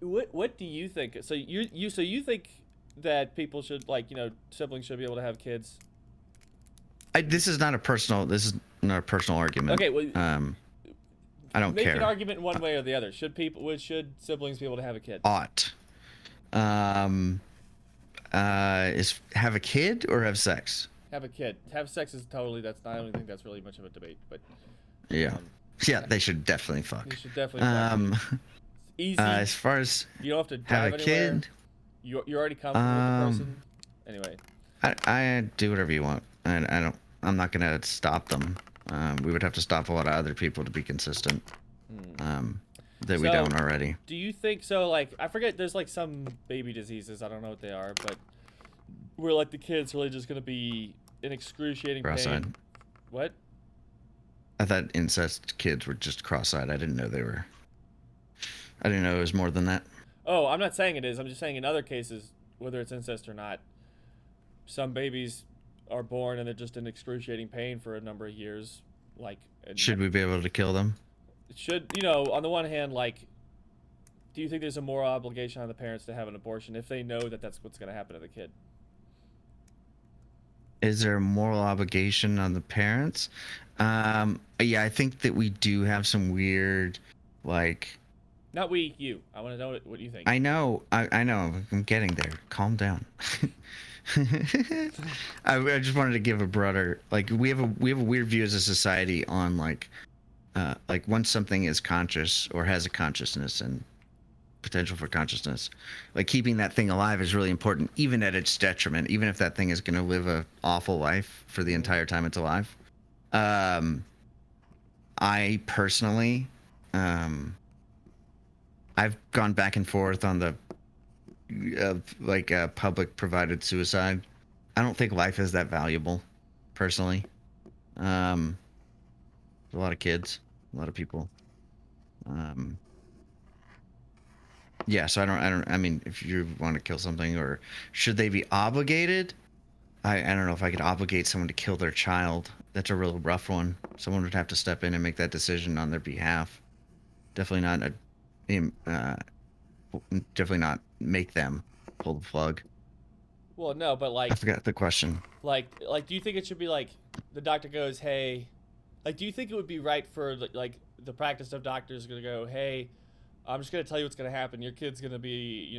what do you think? So you think that people should siblings should be able to have kids? This is not a personal argument. Okay, well, I don't make care. an argument one way or the other. Should siblings be able to have a kid? Ought. Is have a kid or have sex? Have a kid. Have sex is totally. I don't think that's really much of a debate, but. Yeah. Yeah, they should definitely fuck. You should definitely fuck. It's easy. As far as you don't have to have drive a anywhere. kid, You're already comfortable with the person. Anyway. I do whatever you want. I'm not gonna stop them. We would have to stop a lot of other people to be consistent. That we don't already. Do you think so? Like, I forget. There's like some baby diseases. I don't know what they are, but where like the kid's really just gonna be in excruciating Cross-eyed. pain. What? I thought incest kids were just cross-eyed. I didn't know it was more than that. Oh, I'm not saying it is. I'm just saying in other cases, whether it's incest or not, some babies are born and they're just in excruciating pain for a number of years. Like, Should we be able to kill them? it should, on the one hand, like, Do you think there's a moral obligation on the parents to have an abortion if they know that that's what's going to happen to the kid? Is there a moral obligation on the parents? Yeah, I think that we do have some weird, like, Not we, you. I want to know what you think. I know, I'm getting there. Calm down. I just wanted to give a broader, like, we have a weird view as a society on like once something is conscious or has a consciousness and potential for consciousness, like keeping that thing alive is really important, even at its detriment, even if that thing is going to live a awful life for the Mm-hmm. entire time it's alive. Um, I personally, um, I've gone back and forth on the public provided suicide. I don't think life is that valuable, personally. Um, a lot of kids, a lot of people. Um, yeah, so I mean, if you want to kill something, or should they be obligated? I don't know if I could obligate someone to kill their child. That's a real rough one. Someone would have to step in and make that decision on their behalf. Definitely not definitely not make them pull the plug. Well, no, but I forgot the question. do you think it should be like the doctor goes, hey, like, do you think it would be right for like the practice of doctors going to go, hey, I'm just going to tell you what's going to happen. Your kid's going to be,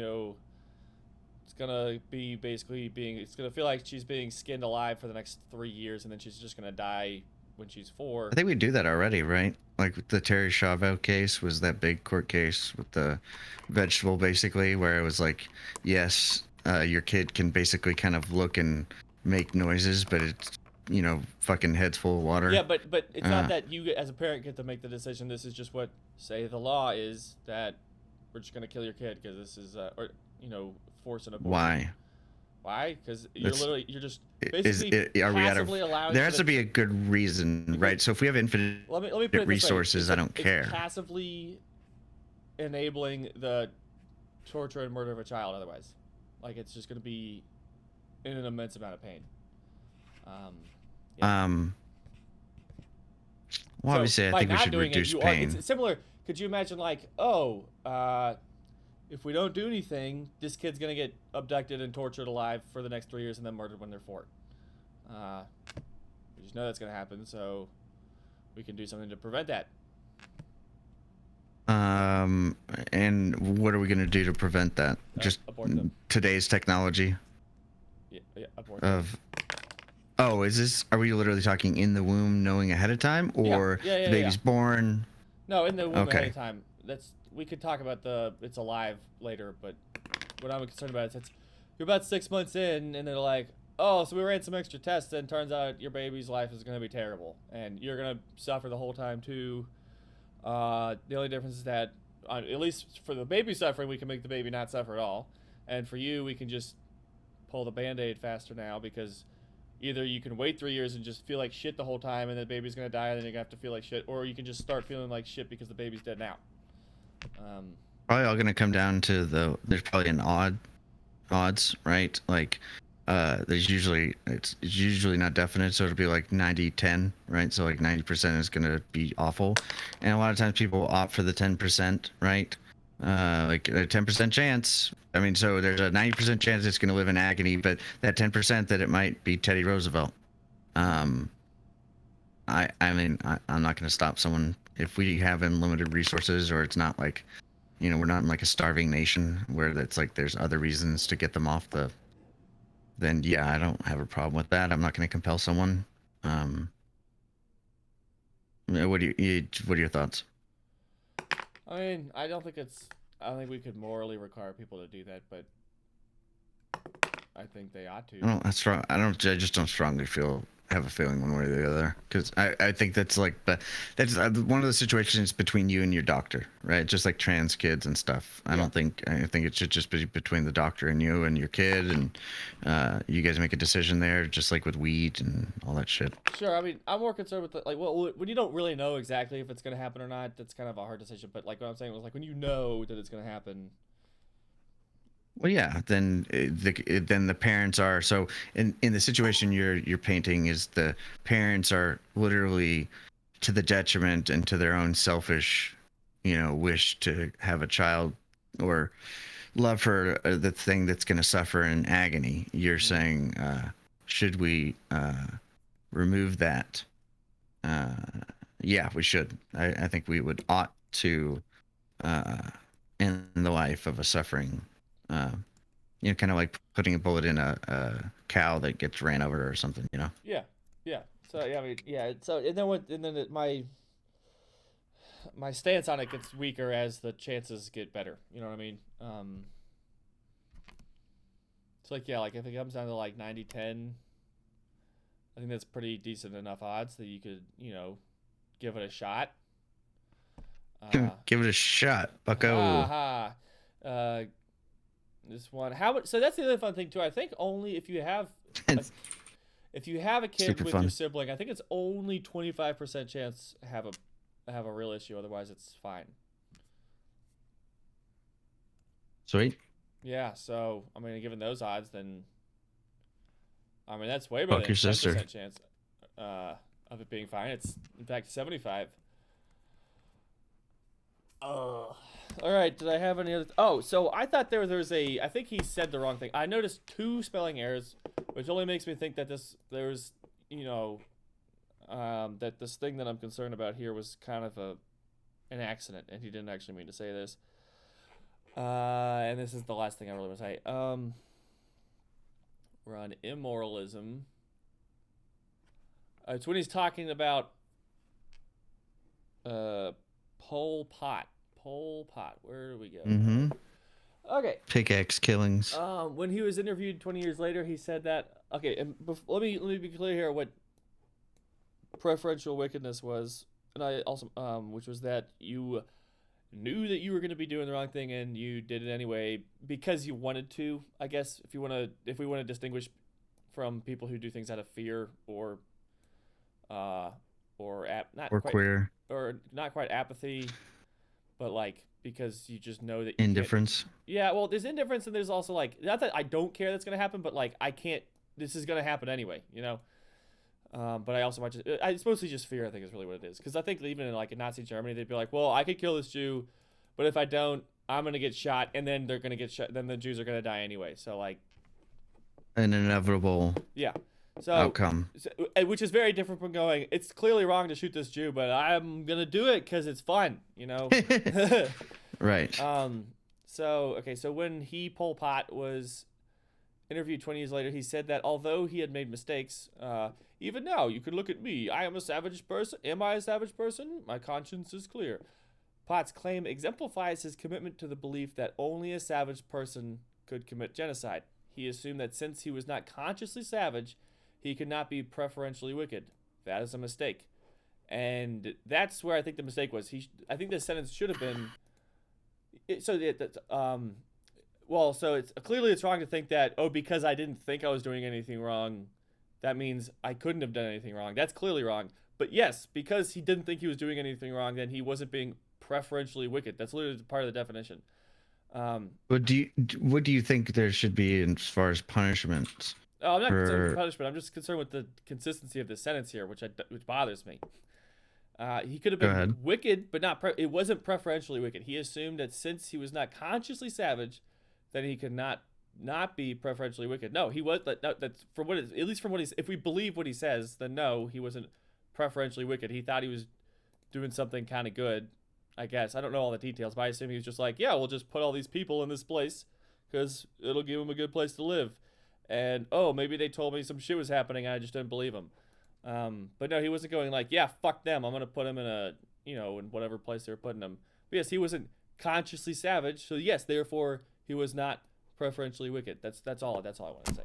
it's going to be basically it's going to feel like she's being skinned alive for the next 3 years, and then she's just going to die when she's 4. I think we do that already, right? Like the Terry Chavez case was that big court case with the vegetable, basically, where it was like, yes, your kid can basically kind of look and make noises, but it's, fucking heads full of water. Yeah, but it's not Uh, that you as a parent get to make the decision. This is just what, say, the law is that we're just going to kill your kid because this is or force an abortion. why? Why? Because That's you're just is basically it, are we out of? passively allowing There for has to be a good reason, because right? So if we have infinite let me put it this way: resources, I don't it's care. passively enabling the torture and murder of a child. Otherwise, like, it's just going to be in an immense amount of pain. Um, yeah. Um, well, So obviously, I by think we not should doing it, reduce you are. It's pain. similar. Could you imagine, like, if we don't do anything, this kid's gonna get abducted and tortured alive for the next 3 years and then murdered when they're 4. Uh, we just know that's gonna happen, so we can do something to prevent that. Um, and what are we gonna do to prevent that? Just Abort them. today's technology Yeah, abort them. of. Oh, is this? Are we literally talking in the womb, knowing ahead of time, Yeah, or yeah, the yeah, yeah. baby's born? No, in the womb ahead Okay. of time. We could talk about the it's alive later, but what I'm concerned about is you're about 6 months in, and they're like, oh, so we ran some extra tests, and turns out your baby's life is gonna be terrible, and you're gonna suffer the whole time too. The only difference is that, at least for the baby suffering, we can make the baby not suffer at all, and for you, we can just pull the band-aid faster now because either you can wait 3 years and just feel like shit the whole time, and the baby's gonna die, and then you're gonna have to feel like shit, or you can just start feeling like shit because the baby's dead now. Um, Probably all gonna come down to there's probably an odds, right? Like, there's usually it's usually not definite, so it'll be like 90-10, right? So like 90% is gonna be awful, and a lot of times people opt for the 10%, right? Like a 10% chance. I mean, so there's a 90% chance it's gonna live in agony, but that 10% that it might be Teddy Roosevelt. Um, I'm not gonna stop someone if we have unlimited resources, or it's not like, we're not in like a starving nation where it's like there's other reasons to get them off the. Then yeah, I don't have a problem with that. I'm not going to compel someone. Um, what are your thoughts? I mean, I don't think we could morally require people to do that, but I think they ought to. I just don't strongly have a feeling one way or the other, because I think that's one of the situations between you and your doctor, right? Just like trans kids and stuff. Yeah. I think it should just be between the doctor and you and your kid, and you guys make a decision there, just like with weed and all that shit. Sure. I mean, I'm more concerned with well, when you don't really know exactly if it's gonna happen or not, that's kind of a hard decision. But like what I'm saying was, like, when you know that it's gonna happen. Well, yeah, then the parents are, so in the situation you're painting, is the parents are literally to the detriment and to their own selfish, wish to have a child, or love for the thing that's going to suffer in agony. You're saying, should we remove that? Yeah, we should. I think we ought to end the life of a suffering. Uh, kind of like putting a bullet in a cow that gets ran over or something. Yeah, yeah. So yeah, I mean, yeah. So and then my stance on it gets weaker as the chances get better. You know what I mean? It's like, yeah, like if it comes down to like 90-10, I think that's pretty decent enough odds that you could, give it a shot. Give it a shot, Ha bucko. ha. This one. So that's the other fun thing too. I think only It's if you have a kid super with fun. your sibling, I think it's only 25% chance have a real issue. Otherwise, it's fine. Sweet. Yeah. So I mean, given those odds, then I mean that's way better Fuck than your sister. 10% chance of it being fine. It's in fact 75. Oh. All right. Did I have any other? Oh, so I thought there was a. I think he said the wrong thing. I noticed 2 spelling errors, which only makes me think that that this thing that I'm concerned about here was kind of an accident, and he didn't actually mean to say this. And this is the last thing I really want to say. We're on immoralism. It's when he's talking about Pol Pot. Pol Pot. Where do we go? Mm-hmm. Okay. Pickaxe killings. When he was interviewed 20 years later, he said that. Okay, and let me be clear here what preferential wickedness was, and I also which was that you knew that you were going to be doing the wrong thing and you did it anyway because you wanted to. I guess if we want to distinguish from people who do things out of fear or not Or quite queer. or not quite apathy, but like because you just know that you can't. Indifference. Yeah, well, there's indifference and there's also like not that I don't care that's gonna happen, but like I can't. This is gonna happen anyway, you know. But I also might just. It's mostly just fear. I think is really what it is. Because I think even in like in Nazi Germany, they'd be like, "Well, I could kill this Jew, but if I don't, I'm gonna get shot, and then they're gonna get shot. Then the Jews are gonna die anyway." So like, An inevitable yeah. So, outcome. which is very different from going. It's clearly wrong to shoot this Jew, but I'm gonna do it because it's fun, you know. Right. So okay. So when Pol Pot was interviewed 20 years later, he said that although he had made mistakes, even now you could look at me. I am a savage person. Am I a savage person? My conscience is clear. Pot's claim exemplifies his commitment to the belief that only a savage person could commit genocide. He assumed that since he was not consciously savage, he could not be preferentially wicked. That is a mistake. And that's where I think the mistake was. I think the sentence should have been. So it's clearly it's wrong to think that because I didn't think I was doing anything wrong, that means I couldn't have done anything wrong. That's clearly wrong. But yes, because he didn't think he was doing anything wrong, then he wasn't being preferentially wicked. That's literally part of the definition. What do you think there should be as far as punishments? I'm not concerned with the punishment. I'm just concerned with the consistency of the sentence here, which bothers me. He could have been wicked, but it wasn't preferentially wicked. He assumed that since he was not consciously savage, then he could not be preferentially wicked. No, he was. That's from what at least from what he's. If we believe what he says, then no, he wasn't preferentially wicked. He thought he was doing something kind of good. I guess I don't know all the details, but I assume he was just like, yeah, we'll just put all these people in this place because it'll give them a good place to live. And maybe they told me some shit was happening and I just didn't believe them. But no, he wasn't going like, yeah, fuck them. I'm gonna put him in in whatever place they were putting him. But yes, he wasn't consciously savage, so yes, therefore he was not preferentially wicked. That's all. That's all I want to say.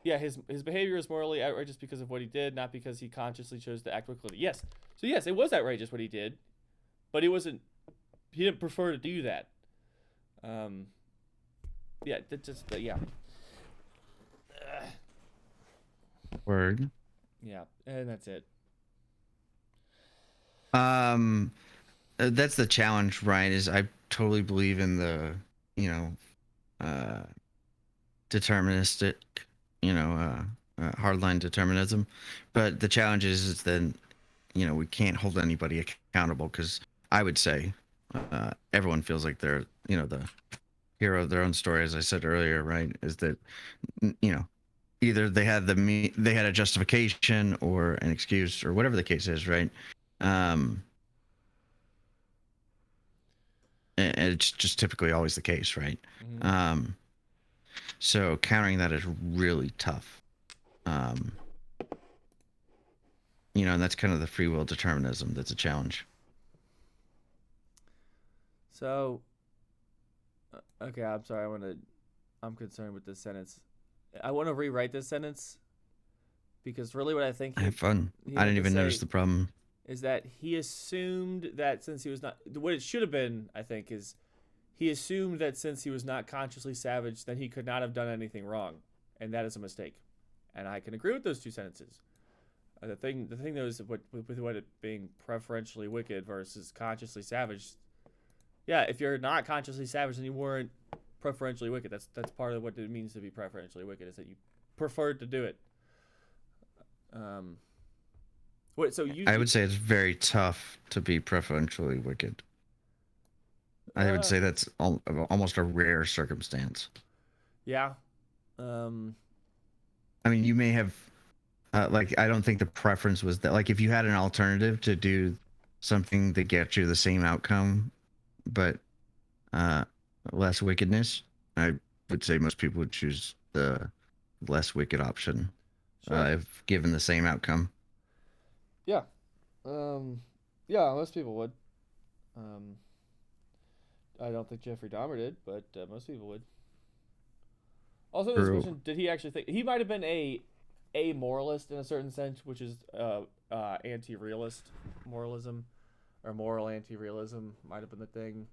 Yeah, his behavior is morally outrageous because of what he did, not because he consciously chose to act wickedly. Yes, so yes, it was outrageous what he did, but he didn't prefer to do that. Yeah, yeah. Word. Yeah, and that's it. That's the challenge, right? Is I totally believe in the, deterministic, hardline determinism, but the challenge is that, we can't hold anybody accountable because I would say everyone feels like they're, the hero of their own story, as I said earlier, right? Is that, either they had a justification or an excuse or whatever the case is, right? Um, and it's just typically always the case, right? Mm-hmm. Um, so countering that is really tough. Um, and that's kind of the free will determinism that's a challenge. So, okay, I'm sorry. I'm concerned with this sentence. I want to rewrite this sentence because really what I think Have fun. he I meant didn't to even notice say the problem. is that he assumed that since he was not, what it should have been, I think, is he assumed that since he was not consciously savage, then he could not have done anything wrong, and that is a mistake. And I can agree with those two sentences. The thing though is with what it being preferentially wicked versus consciously savage. Yeah, if you're not consciously savage, then you weren't preferentially wicked. That's part of what it means to be preferentially wicked, is that you preferred to do it. Um, what? So I would say it's very tough to be preferentially wicked. I would uh, say that's almost a rare circumstance. yeah. Um, I mean, you may have, like, I don't think the preference was that, like, if you had an alternative to do something that gets you the same outcome, but uh, less wickedness, I would say most people would choose the less wicked option, sure. if given the same outcome. Yeah. Um, yeah. Most people would. Um, I don't think Jeffrey Dahmer did, but most people would. Also, this True. question: did he actually think he might have been a moralist in a certain sense, which is anti-realist moralism or moral anti-realism might have been the thing.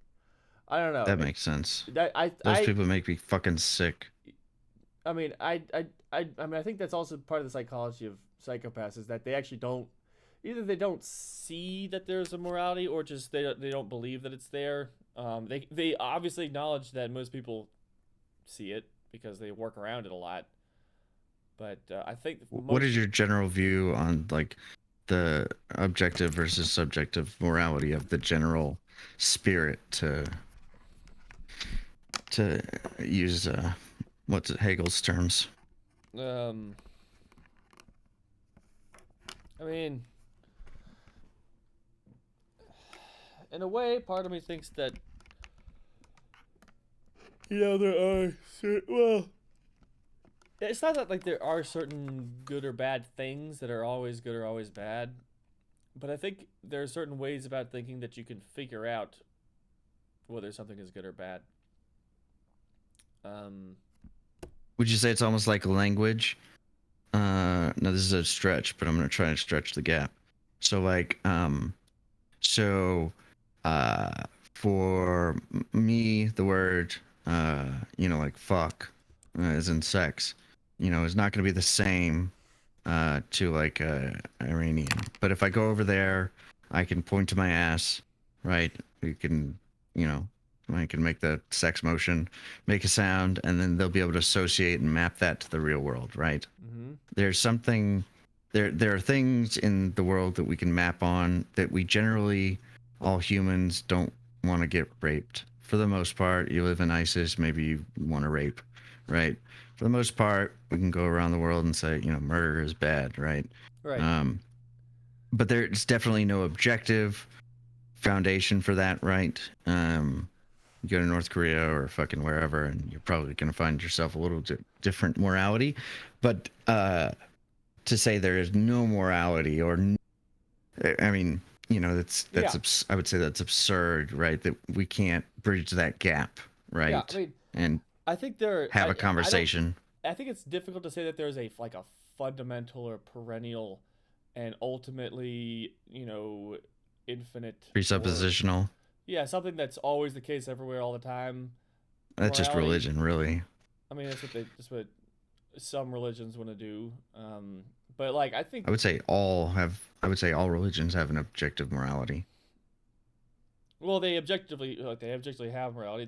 I don't know. That makes sense. That Those people make me fucking sick. I mean I mean I think that's also part of the psychology of psychopaths is that they actually don't either they don't see that there's a morality or just they don't believe that it's there. They obviously acknowledge that most people see it because they work around it a lot. But I think What most is your general view on, like, the objective versus subjective morality of the general spirit, to use what's it, Hegel's terms? um I mean in a way part of me thinks that there are well it's not that like there are certain good or bad things that are always good or always bad, but I think there are certain ways about thinking that you can figure out whether something is good or bad. Um, Would you say it's almost like language? No, this is a stretch, but I'm gonna try and stretch the gap. So, like, so uh, for me, the word, like fuck, as in sex, is not gonna be the same to, like, Iranian. But if I go over there, I can point to my ass, right? We can, you know, I can make the sex motion, make a sound, and then they'll be able to associate and map that to the real world, right? mm-hmm. There's something there are things in the world that we can map on that we generally, all humans, don't want to get raped. For the most part, you live in ISIS, maybe you want to rape, right? For the most part, we can go around the world and say, murder is bad, right? Right. Um, but there's definitely no objective foundation for that, right? You go to North Korea or fucking wherever, and you're probably going to find yourself a little different morality. But to say there is no morality, or, I mean, Yeah. I would say that's absurd, right? That we can't bridge that gap, Yeah. I right? mean, And I think there. have a I don't. conversation. I think it's difficult to say that there's a like a fundamental or perennial, and ultimately, infinite or Presuppositional. yeah, something that's always the case everywhere all the time. That's just Morality. religion, really. I mean, that's what some religions want to do. But like, I think, I would say all religions have an objective morality. Well, they objectively have morality.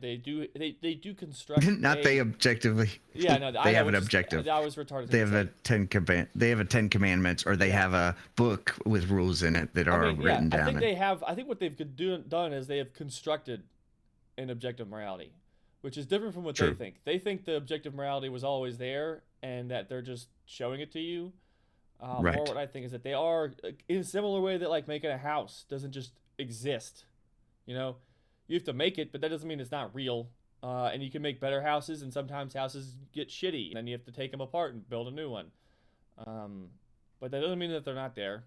They do construct Not they a. objectively. Yeah, no, I They know. have an objective. I was retarded. They To have say. they have a 10 commandments, or they Yeah. have a book with rules in it that I are mean, yeah, written I down. think they have. I think what they've done is they have constructed an objective morality, which is different from what they True. think. They think the objective morality was always there, and that they're just showing it to you. More Right. what I think is that they are in a similar way that like making a house doesn't just exist. You know, you have to make it, but that doesn't mean it's not real. And you can make better houses, and sometimes houses get shitty, and then you have to take them apart and build a new one. Um, but that doesn't mean that they're not there.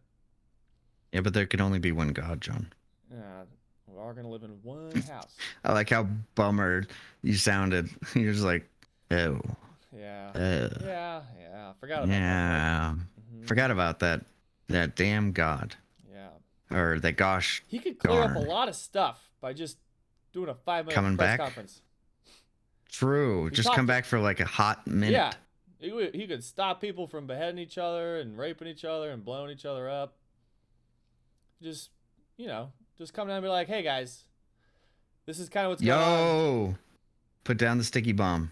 Yeah, but there can only be one God, John. We are gonna live in one house. I like how bummer you sounded. You're just like, oh, Yeah. uh, Yeah. Forgot about yeah. that. Forgot about that. That damn God, Yeah. or that gosh He could clear up a darn. lot of stuff by just doing a 5 minute Coming press back? conference. True. He Just talked come to- back for like a hot minute. Yeah. He could stop people from beheading each other and raping each other and blowing each other up. Just, just come down and be like, hey guys, this is kind of what's going on. Yo, put down the sticky bomb.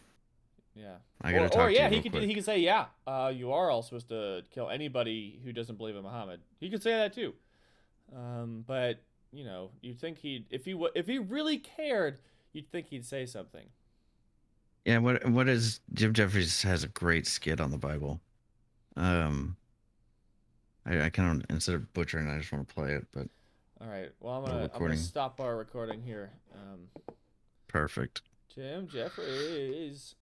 Yeah. I gotta talk to you real quick. He could say, yeah, you are all supposed to kill anybody who doesn't believe in Muhammad. He could say that too. But you'd think if he really cared, you'd think he'd say something. Yeah, what is Jim Jeffries has a great skit on the Bible. I kind of, instead of butchering, I just want to play it, but All right. Well, I'm We're gonna stop our recording here. perfect. Jim Jeffries.